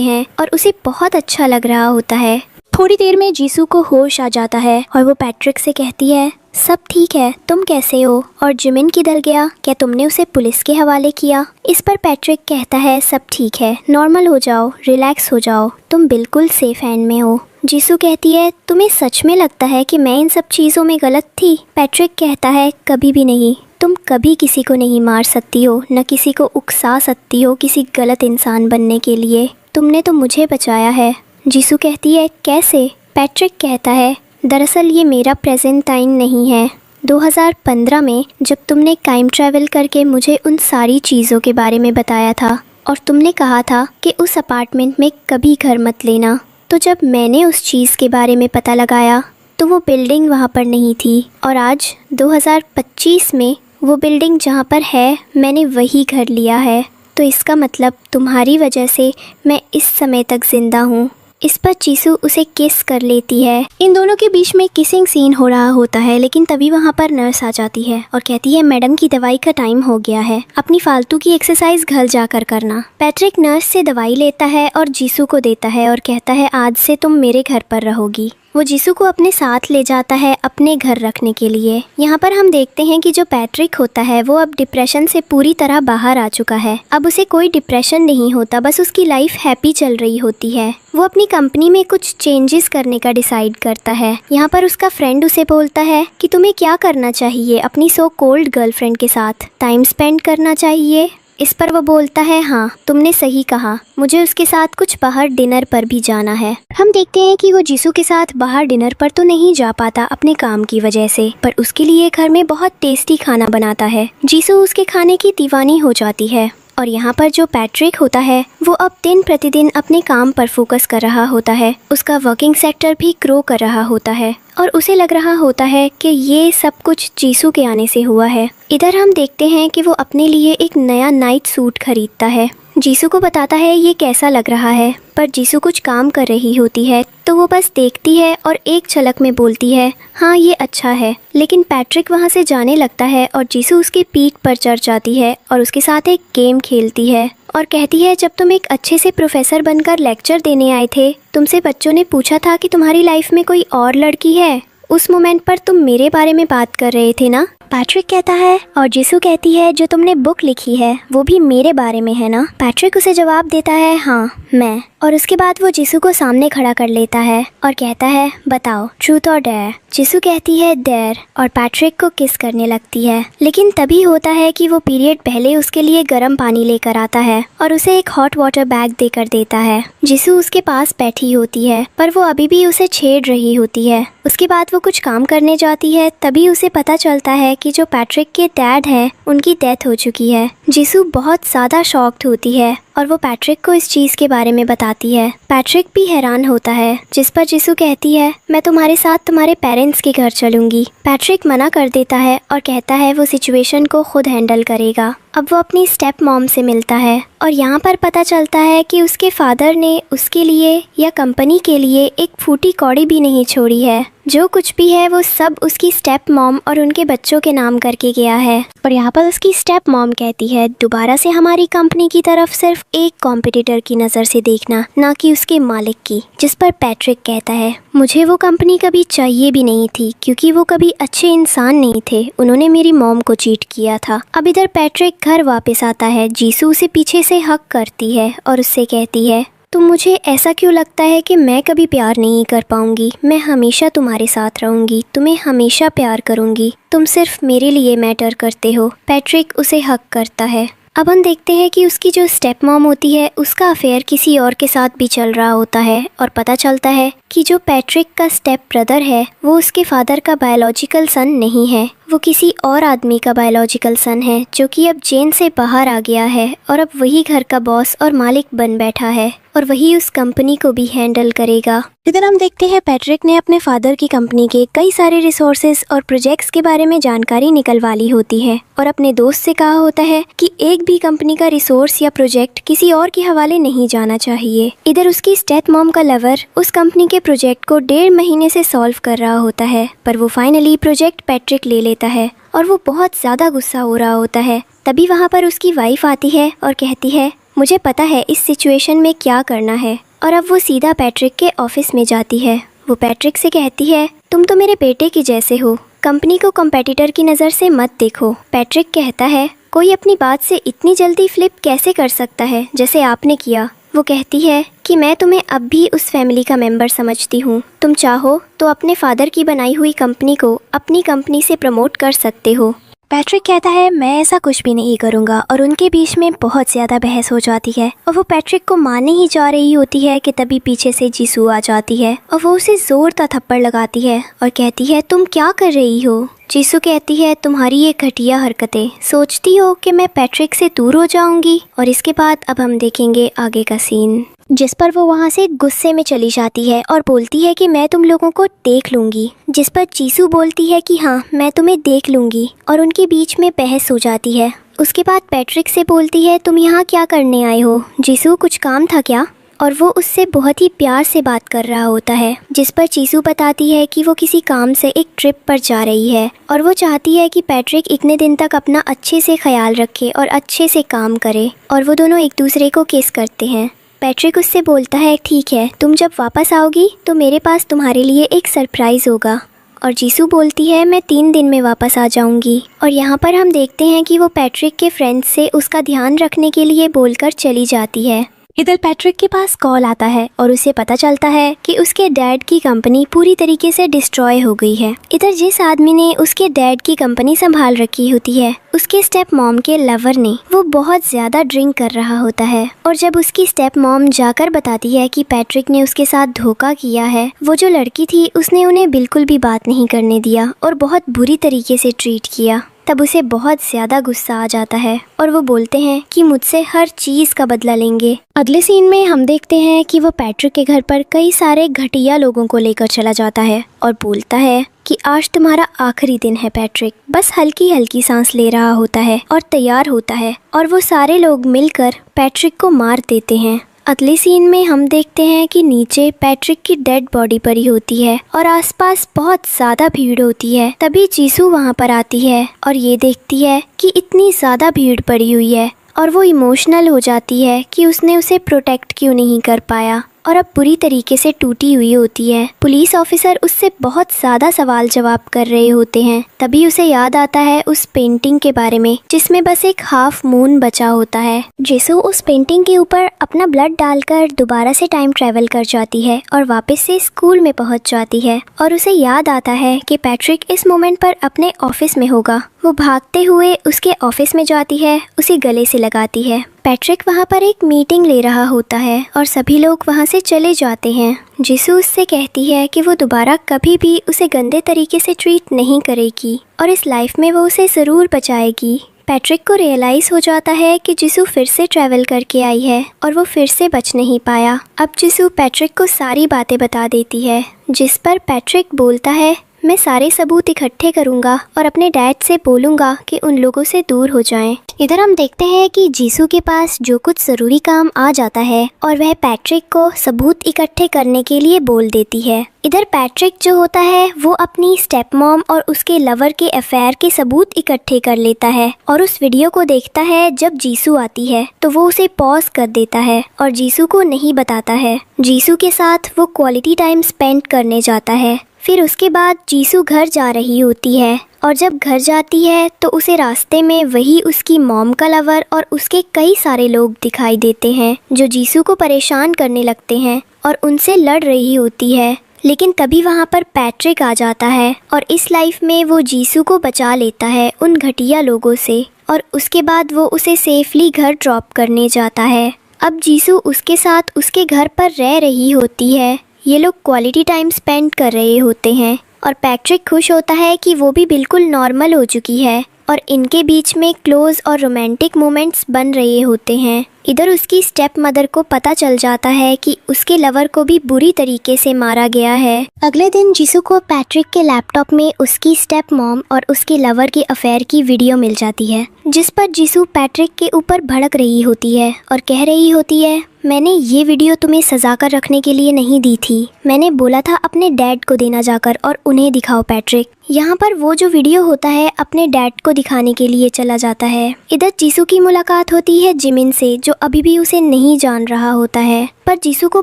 हैं और उसे बहुत अच्छा लग रहा होता है। थोड़ी देर में जीसू को होश आ जाता है और वो पैट्रिक से कहती है सब ठीक है, तुम कैसे हो और जिमिन किधर गया, क्या तुमने उसे पुलिस के हवाले किया। इस पर पैट्रिक कहता है सब ठीक है, नॉर्मल हो जाओ, रिलैक्स हो जाओ, तुम बिल्कुल सेफ हैंड में हो। जीसू कहती है तुम्हें सच में लगता है कि मैं इन सब चीज़ों में गलत थी। पैट्रिक कहता है कभी भी नहीं, तुम कभी किसी को नहीं मार सकती हो, न किसी को उकसा सकती हो किसी गलत इंसान बनने के लिए। तुमने तो मुझे बचाया है। जीसू कहती है कैसे। पैट्रिक कहता है दरअसल ये मेरा प्रेजेंट टाइम नहीं है। 2015 में जब तुमने टाइम ट्रैवल करके मुझे उन सारी चीज़ों के बारे में बताया था और तुमने कहा था कि उस अपार्टमेंट में कभी घर मत लेना, तो जब मैंने उस चीज़ के बारे में पता लगाया तो वो बिल्डिंग वहाँ पर नहीं थी और आज 2025 में वो बिल्डिंग जहाँ पर है मैंने वही घर लिया है। तो इसका मतलब तुम्हारी वजह से मैं इस समय तक ज़िंदा हूँ। इस पर जीसू उसे किस कर लेती है। इन दोनों के बीच में किसिंग सीन हो रहा होता है, लेकिन तभी वहाँ पर नर्स आ जाती है और कहती है मैडम की दवाई का टाइम हो गया है, अपनी फालतू की एक्सरसाइज घर जाकर करना। पैट्रिक नर्स से दवाई लेता है और जीसू को देता है और कहता है आज से तुम मेरे घर पर रहोगी। वो जीसू को अपने साथ ले जाता है अपने घर रखने के लिए। यहाँ पर हम देखते हैं कि जो पैट्रिक होता है वो अब डिप्रेशन से पूरी तरह बाहर आ चुका है। अब उसे कोई डिप्रेशन नहीं होता, बस उसकी लाइफ हैप्पी चल रही होती है। वो अपनी कंपनी में कुछ चेंजेस करने का डिसाइड करता है। यहाँ पर उसका फ्रेंड उसे बोलता है कि तुम्हें क्या करना चाहिए, अपनी सो कोल्ड गर्लफ्रेंड के साथ टाइम स्पेंड करना चाहिए। इस पर वो बोलता है हाँ तुमने सही कहा, मुझे उसके साथ कुछ बाहर डिनर पर भी जाना है। हम देखते हैं कि वो जीसू के साथ बाहर डिनर पर तो नहीं जा पाता अपने काम की वजह से, पर उसके लिए घर में बहुत टेस्टी खाना बनाता है। जीसू उसके खाने की दीवानी हो जाती है और यहाँ पर जो पैट्रिक होता है वो अब दिन प्रतिदिन अपने काम पर फोकस कर रहा होता है। उसका वर्किंग सेक्टर भी ग्रो कर रहा होता है और उसे लग रहा होता है कि ये सब कुछ जीसू के आने से हुआ है। इधर हम देखते हैं कि वो अपने लिए एक नया नाइट सूट खरीदता है जीसू को बताता है ये कैसा लग रहा है, पर जीसू कुछ काम कर रही होती है तो वो बस देखती है और एक झलक में बोलती है हाँ ये अच्छा है। लेकिन पैट्रिक वहाँ से जाने लगता है और जीसू उसकी पीठ पर चढ़ जाती है और उसके साथ एक गेम खेलती है और कहती है जब तुम एक अच्छे से प्रोफेसर बनकर लेक्चर देने आए थे, तुमसे बच्चों ने पूछा था कि तुम्हारी लाइफ में कोई और लड़की है, उस मोमेंट पर तुम मेरे बारे में बात कर रहे थे ना। पैट्रिक कहता है और जीसू कहती है जो तुमने बुक लिखी है वो भी मेरे बारे में है ना। पैट्रिक उसे जवाब देता है हाँ मैं, और उसके बाद वो जीसू को सामने खड़ा कर लेता है और कहता है बताओ ट्रूथ और डेयर। जीसू कहती है डेयर और पैट्रिक को किस करने लगती है, लेकिन तभी होता है कि वो पीरियड पहले उसके लिए गर्म पानी लेकर आता है और उसे एक हॉट वाटर बैग देकर देता है। जीसू उसके पास बैठी होती है पर वो अभी भी उसे छेड़ रही होती है। उसके बाद वो कुछ काम करने जाती है, तभी उसे पता चलता है कि जो पैट्रिक के डैड हैं उनकी डेथ हो चुकी है। जीसू बहुत ज़्यादा शॉक्ड होती है और वो पैट्रिक को इस चीज़ के बारे में बताती है। पैट्रिक भी हैरान होता है, जिस पर जीसू कहती है मैं तुम्हारे साथ तुम्हारे पेरेंट्स के घर चलूंगी। पैट्रिक मना कर देता है और कहता है वो सिचुएशन को खुद हैंडल करेगा। अब वो अपनी स्टेप मॉम से मिलता है और यहाँ पर पता चलता है कि उसके फादर ने उसके लिए या कंपनी के लिए एक फूटी कौड़ी भी नहीं छोड़ी है। जो कुछ भी है वो सब उसकी स्टेप मॉम और उनके बच्चों के नाम करके गया है। पर यहाँ पर उसकी स्टेप मॉम कहती है दोबारा से हमारी कंपनी की तरफ सिर्फ एक कॉम्पिटिटर की नज़र से देखना, ना कि उसके मालिक की। जिस पर पैट्रिक कहता है मुझे वो कंपनी कभी चाहिए भी नहीं थी क्योंकि वो कभी अच्छे इंसान नहीं थे, उन्होंने मेरी मॉम को चीट किया था। अब इधर पैट्रिक घर वापस आता है। जीसू उसे पीछे से हक करती है और उससे कहती है तुम मुझे ऐसा क्यों लगता है कि मैं कभी प्यार नहीं कर पाऊंगी, मैं हमेशा तुम्हारे साथ रहूंगी, तुम्हें हमेशा प्यार करूंगी, तुम सिर्फ मेरे लिए मैटर करते हो। पैट्रिक उसे हक करता है। अब हम देखते हैं कि उसकी जो स्टेप मॉम होती है उसका अफेयर किसी और के साथ भी चल रहा होता है और पता चलता है कि जो पैट्रिक का स्टेप ब्रदर है वो उसके फादर का बायोलॉजिकल सन नहीं है, वो किसी और आदमी का बायोलॉजिकल सन है जो कि अब जेल से बाहर आ गया है और अब वही घर का बॉस और मालिक बन बैठा है और वही उस कंपनी को भी हैंडल करेगा। इधर हम देखते हैं पैट्रिक ने अपने फादर की कंपनी के कई सारे रिसोर्सेज और प्रोजेक्ट्स के बारे में जानकारी निकलवा ली होती है और अपने दोस्त से कहा होता है कि एक भी कंपनी का रिसोर्स या प्रोजेक्ट किसी और के हवाले नहीं जाना चाहिए। इधर उसकी स्टेप मॉम का लवर उस कंपनी के प्रोजेक्ट को 1.5 महीने से सॉल्व कर रहा होता है, पर वो फाइनली प्रोजेक्ट पैट्रिक ले लेता है और वो बहुत ज़्यादा गुस्सा हो रहा होता है। तभी वहाँ पर उसकी वाइफ आती है और कहती है मुझे पता है इस सिचुएशन में क्या करना है, और अब वो सीधा पैट्रिक के ऑफिस में जाती है। वो पैट्रिक से कहती है तुम तो मेरे बेटे के जैसे हो, कंपनी को कॉम्पिटिटर की नज़र से मत देखो। पैट्रिक कहता है कोई अपनी बात से इतनी जल्दी फ्लिप कैसे कर सकता है जैसे आपने किया। वो कहती है कि मैं तुम्हें अब भी उस फैमिली का मेंबर समझती हूँ, तुम चाहो तो अपने फादर की बनाई हुई कंपनी को अपनी कंपनी से प्रमोट कर सकते हो। पैट्रिक कहता है मैं ऐसा कुछ भी नहीं करूँगा और उनके बीच में बहुत ज़्यादा बहस हो जाती है और वो पैट्रिक को मारने ही जा रही होती है कि तभी पीछे से जीसू आ जाती है और वो उसे ज़ोरदार थप्पड़ लगाती है और कहती है तुम क्या कर रही हो। जीसू कहती है तुम्हारी ये घटिया हरकतें, सोचती हो कि मैं पैट्रिक से दूर हो जाऊंगी। और इसके बाद अब हम देखेंगे आगे का सीन, जिस पर वो वहाँ से गुस्से में चली जाती है और बोलती है कि मैं तुम लोगों को देख लूँगी। जिस पर जीसू बोलती है कि हाँ मैं तुम्हें देख लूँगी और उनके बीच में बहस हो जाती है। उसके बाद पैट्रिक से बोलती है तुम यहाँ क्या करने आए हो जीसू, कुछ काम था क्या? और वो उससे बहुत ही प्यार से बात कर रहा होता है। जिस पर जीसू बताती है कि वो किसी काम से एक ट्रिप पर जा रही है और वो चाहती है कि पैट्रिक इतने दिन तक अपना अच्छे से ख्याल रखे और अच्छे से काम करे, और वो दोनों एक दूसरे को किस करते हैं। पैट्रिक उससे बोलता है ठीक है तुम जब वापस आओगी तो मेरे पास तुम्हारे लिए एक सरप्राइज़ होगा। और जीसू बोलती है मैं 3 दिन में वापस आ जाऊंगी। और यहाँ पर हम देखते हैं कि वो पैट्रिक के फ्रेंड्स से उसका ध्यान रखने के लिए बोलकर चली जाती है। इधर पैट्रिक के पास कॉल आता है और उसे पता चलता है कि उसके डैड की कंपनी पूरी तरीके से डिस्ट्रॉय हो गई है। इधर जिस आदमी ने उसके डैड की कंपनी संभाल रखी होती है उसके स्टेप मॉम के लवर ने, वो बहुत ज़्यादा ड्रिंक कर रहा होता है और जब उसकी स्टेप मॉम जाकर बताती है कि पैट्रिक ने उसके साथ धोखा किया है, वो जो लड़की थी उसने उन्हें बिल्कुल भी बात नहीं करने दिया और बहुत बुरी तरीके से ट्रीट किया, तब उसे बहुत ज़्यादा गुस्सा आ जाता है और वो बोलते हैं कि मुझसे हर चीज़ का बदला लेंगे। अगले सीन में हम देखते हैं कि वो पैट्रिक के घर पर कई सारे घटिया लोगों को लेकर चला जाता है और बोलता है कि आज तुम्हारा आखिरी दिन है पैट्रिक। बस हल्की हल्की सांस ले रहा होता है और तैयार होता है और वो सारे लोग मिलकर पैट्रिक को मार देते हैं। अगले सीन में हम देखते हैं कि नीचे पैट्रिक की डेड बॉडी पड़ी होती है और आसपास बहुत ज़्यादा भीड़ होती है। तभी जीसू वहाँ पर आती है और ये देखती है कि इतनी ज़्यादा भीड़ पड़ी हुई है और वो इमोशनल हो जाती है कि उसने उसे प्रोटेक्ट क्यों नहीं कर पाया और अब बुरी तरीके से टूटी हुई होती है। पुलिस ऑफिसर उससे बहुत ज़्यादा सवाल जवाब कर रहे होते हैं। तभी उसे याद आता है उस पेंटिंग के बारे में जिसमें बस एक हाफ मून बचा होता है। जीसू उस पेंटिंग के ऊपर अपना ब्लड डालकर दोबारा से टाइम ट्रेवल कर जाती है और वापस से स्कूल में पहुंच जाती है और उसे याद आता है कि पैट्रिक इस मोमेंट पर अपने ऑफिस में होगा। वो भागते हुए उसके ऑफिस में जाती है, उसे गले से लगाती है। पैट्रिक वहाँ पर एक मीटिंग ले रहा होता है और सभी लोग वहाँ से चले जाते हैं। जीसू उससे कहती है कि वो दोबारा कभी भी उसे गंदे तरीके से ट्रीट नहीं करेगी और इस लाइफ में वो उसे ज़रूर बचाएगी। पैट्रिक को रियलाइज़ हो जाता है कि जीसू फिर से ट्रैवल करके आई है और वो फिर से बच नहीं पाया। अब जीसू पैट्रिक को सारी बातें बता देती है, जिस पर पैट्रिक बोलता है, मैं सारे सबूत इकट्ठे करूंगा और अपने डैड से बोलूंगा कि उन लोगों से दूर हो जाएं। इधर हम देखते हैं कि जीसू के पास जो कुछ ज़रूरी काम आ जाता है और वह पैट्रिक को सबूत इकट्ठे करने के लिए बोल देती है। इधर पैट्रिक जो होता है वो अपनी स्टेप मॉम और उसके लवर के अफेयर के सबूत इकट्ठे कर लेता है और उस वीडियो को देखता है। जब जीसू आती है तो वो उसे पॉज कर देता है और जीसू को नहीं बताता है। जीसू के साथ वो क्वालिटी टाइम स्पेंड करने जाता है। फिर उसके बाद जीसू घर जा रही होती है और जब घर जाती है तो उसे रास्ते में वही उसकी मॉम का लवर और उसके कई सारे लोग दिखाई देते हैं जो जीसू को परेशान करने लगते हैं और उनसे लड़ रही होती है। लेकिन तभी वहाँ पर पैट्रिक आ जाता है और इस लाइफ में वो जीसू को बचा लेता है उन घटिया लोगों से और उसके बाद वो उसे सेफली घर ड्रॉप करने जाता है। अब जीसू उसके साथ उसके घर पर रह रही होती है। ये लोग क्वालिटी टाइम स्पेंड कर रहे होते हैं और पैट्रिक खुश होता है कि वो भी बिल्कुल नॉर्मल हो चुकी है और इनके बीच में क्लोज और रोमांटिक मोमेंट्स बन रहे होते हैं। इधर उसकी स्टेप मदर को पता चल जाता है कि उसके लवर को भी बुरी तरीके से मारा गया है। अगले दिन जीसू को पैट्रिक के लैपटॉप में उसकी स्टेप मॉम और उसके लवर के अफेयर की वीडियो मिल जाती है, जिस पर जीसू पैट्रिक के ऊपर भड़क रही होती है और कह रही होती है, मैंने ये वीडियो तुम्हें सजा कर रखने के लिए नहीं दी थी, मैंने बोला था अपने डैड को देना जाकर और उन्हें दिखाओ पैट्रिक। यहाँ पर वो जो वीडियो होता है अपने डैड को दिखाने के लिए चला जाता है। इधर जीसू की मुलाकात होती है जिमिन से, जो अभी भी उसे नहीं जान रहा होता है, पर जीसू को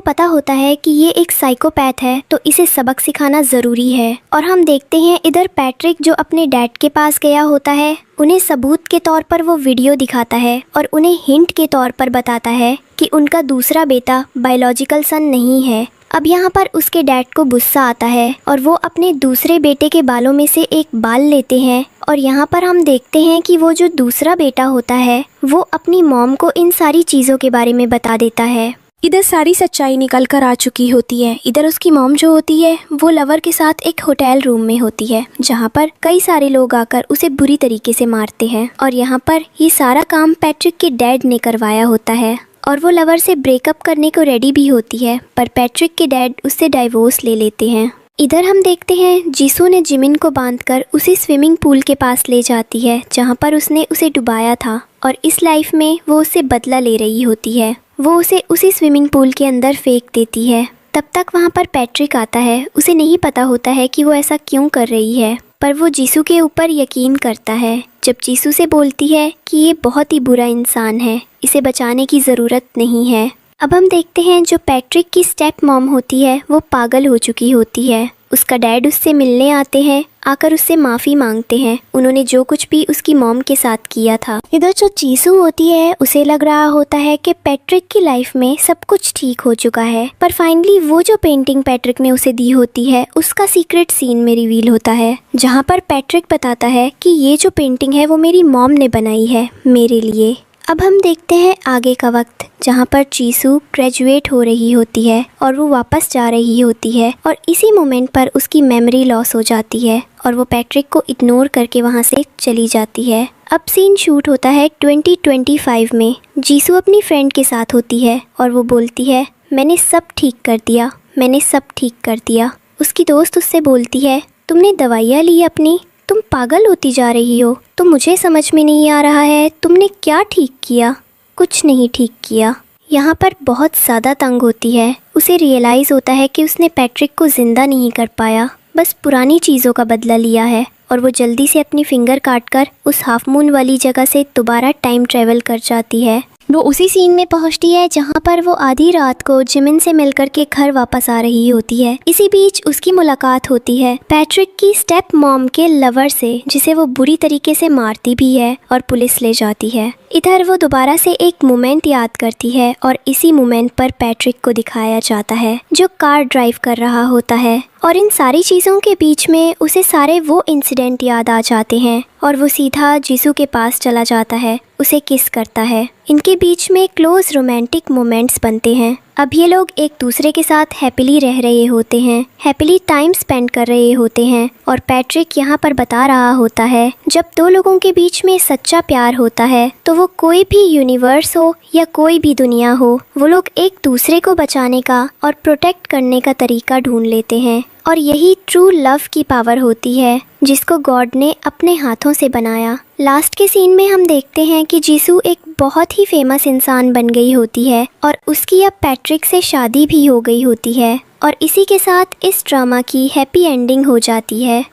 पता होता है कि ये एक साइकोपैथ है तो इसे सबक सिखाना ज़रूरी है। और हम देखते हैं इधर पैट्रिक जो अपने डैड के पास गया होता है, उन्हें सबूत के तौर पर वो वीडियो दिखाता है और उन्हें हिंट के तौर पर बताता है कि उनका दूसरा बेटा बायोलॉजिकल सन नहीं है। अब यहाँ पर उसके डैड को गुस्सा आता है और वो अपने दूसरे बेटे के बालों में से एक बाल लेते हैं और यहाँ पर हम देखते हैं कि वो जो दूसरा बेटा होता है वो अपनी मॉम को इन सारी चीज़ों के बारे में बता देता है। इधर सारी सच्चाई निकल कर आ चुकी होती है। इधर उसकी मॉम जो होती है वो लवर के साथ एक होटल रूम में होती है, जहाँ पर कई सारे लोग आकर उसे बुरी तरीके से मारते हैं और यहाँ पर ये सारा काम पैट्रिक के डैड ने करवाया होता है और वो लवर से ब्रेकअप करने को रेडी भी होती है, पर पैट्रिक के डैड उससे डाइवोर्स ले लेते हैं। इधर हम देखते हैं जीसू ने जिमिन को बांधकर उसी स्विमिंग पूल के पास ले जाती है जहाँ पर उसने उसे डुबाया था और इस लाइफ में वो उससे बदला ले रही होती है। वो उसे उसी स्विमिंग पूल के अंदर फेंक देती है। तब तक वहाँ पर पैट्रिक आता है। उसे नहीं पता होता है कि वो ऐसा क्यों कर रही है, पर वो जीसू के ऊपर यकीन करता है जब जीसू से बोलती है कि ये बहुत ही बुरा इंसान है, इसे बचाने की ज़रूरत नहीं है। अब हम देखते हैं जो पैट्रिक की स्टेप मॉम होती है वो पागल हो चुकी होती है। उसका डैड उससे मिलने आते हैं, आकर उससे माफ़ी मांगते हैं उन्होंने जो कुछ भी उसकी मॉम के साथ किया था। इधर जो जीसू होती है उसे लग रहा होता है कि पैट्रिक की लाइफ में सब कुछ ठीक हो चुका है, पर फाइनली वो जो पेंटिंग पैट्रिक ने उसे दी होती है उसका सीक्रेट सीन में रिवील होता है, जहाँ पर पैट्रिक बताता है कि ये जो पेंटिंग है वो मेरी मॉम ने बनाई है मेरे लिए। अब हम देखते हैं आगे का वक्त, जहाँ पर जीसू ग्रेजुएट हो रही होती है और वो वापस जा रही होती है और इसी मोमेंट पर उसकी मेमोरी लॉस हो जाती है और वो पैट्रिक को इग्नोर करके वहाँ से चली जाती है। अब सीन शूट होता है 2025 में। जीसू अपनी फ्रेंड के साथ होती है और वो बोलती है, मैंने सब ठीक कर दिया, मैंने सब ठीक कर दिया। उसकी दोस्त उससे बोलती है, तुमने दवाइयाँ ली अपनी? तुम पागल होती जा रही हो। तो मुझे समझ में नहीं आ रहा है तुमने क्या ठीक किया। कुछ नहीं ठीक किया। यहाँ पर बहुत ज़्यादा तंग होती है। उसे रियलाइज़ होता है कि उसने पैट्रिक को ज़िंदा नहीं कर पाया, बस पुरानी चीज़ों का बदला लिया है। और वो जल्दी से अपनी फिंगर काटकर उस हाफ मून वाली जगह से दोबारा टाइम ट्रेवल कर जाती है। वो उसी सीन में पहुंचती है जहां पर वो आधी रात को जिमिन से मिलकर के घर वापस आ रही होती है। इसी बीच उसकी मुलाकात होती है पैट्रिक की स्टेप मॉम के लवर से, जिसे वो बुरी तरीके से मारती भी है और पुलिस ले जाती है। इधर वो दोबारा से एक मोमेंट याद करती है और इसी मोमेंट पर पैट्रिक को दिखाया जाता है जो कार ड्राइव कर रहा होता है। और इन सारी चीज़ों के बीच में उसे सारे वो इंसिडेंट याद आ जाते हैं और वो सीधा जीसू के पास चला जाता है, उसे किस करता है। इनके बीच में क्लोज रोमांटिक मोमेंट्स बनते हैं। अब ये लोग एक दूसरे के साथ हैप्पीली रह रहे होते हैं, हैप्पीली टाइम स्पेंड कर रहे होते हैं। और पैट्रिक यहाँ पर बता रहा होता है जब दो लोगों के बीच में सच्चा प्यार होता है तो वो कोई भी यूनिवर्स हो या कोई भी दुनिया हो, वो लोग एक दूसरे को बचाने का और प्रोटेक्ट करने का तरीका ढूंढ लेते हैं। और यही ट्रू लव की पावर होती है जिसको गॉड ने अपने हाथों से बनाया। लास्ट के सीन में हम देखते हैं कि जीसू एक बहुत ही फेमस इंसान बन गई होती है और उसकी अब पैट्रिक से शादी भी हो गई होती है। और इसी के साथ इस ड्रामा की हैप्पी एंडिंग हो जाती है।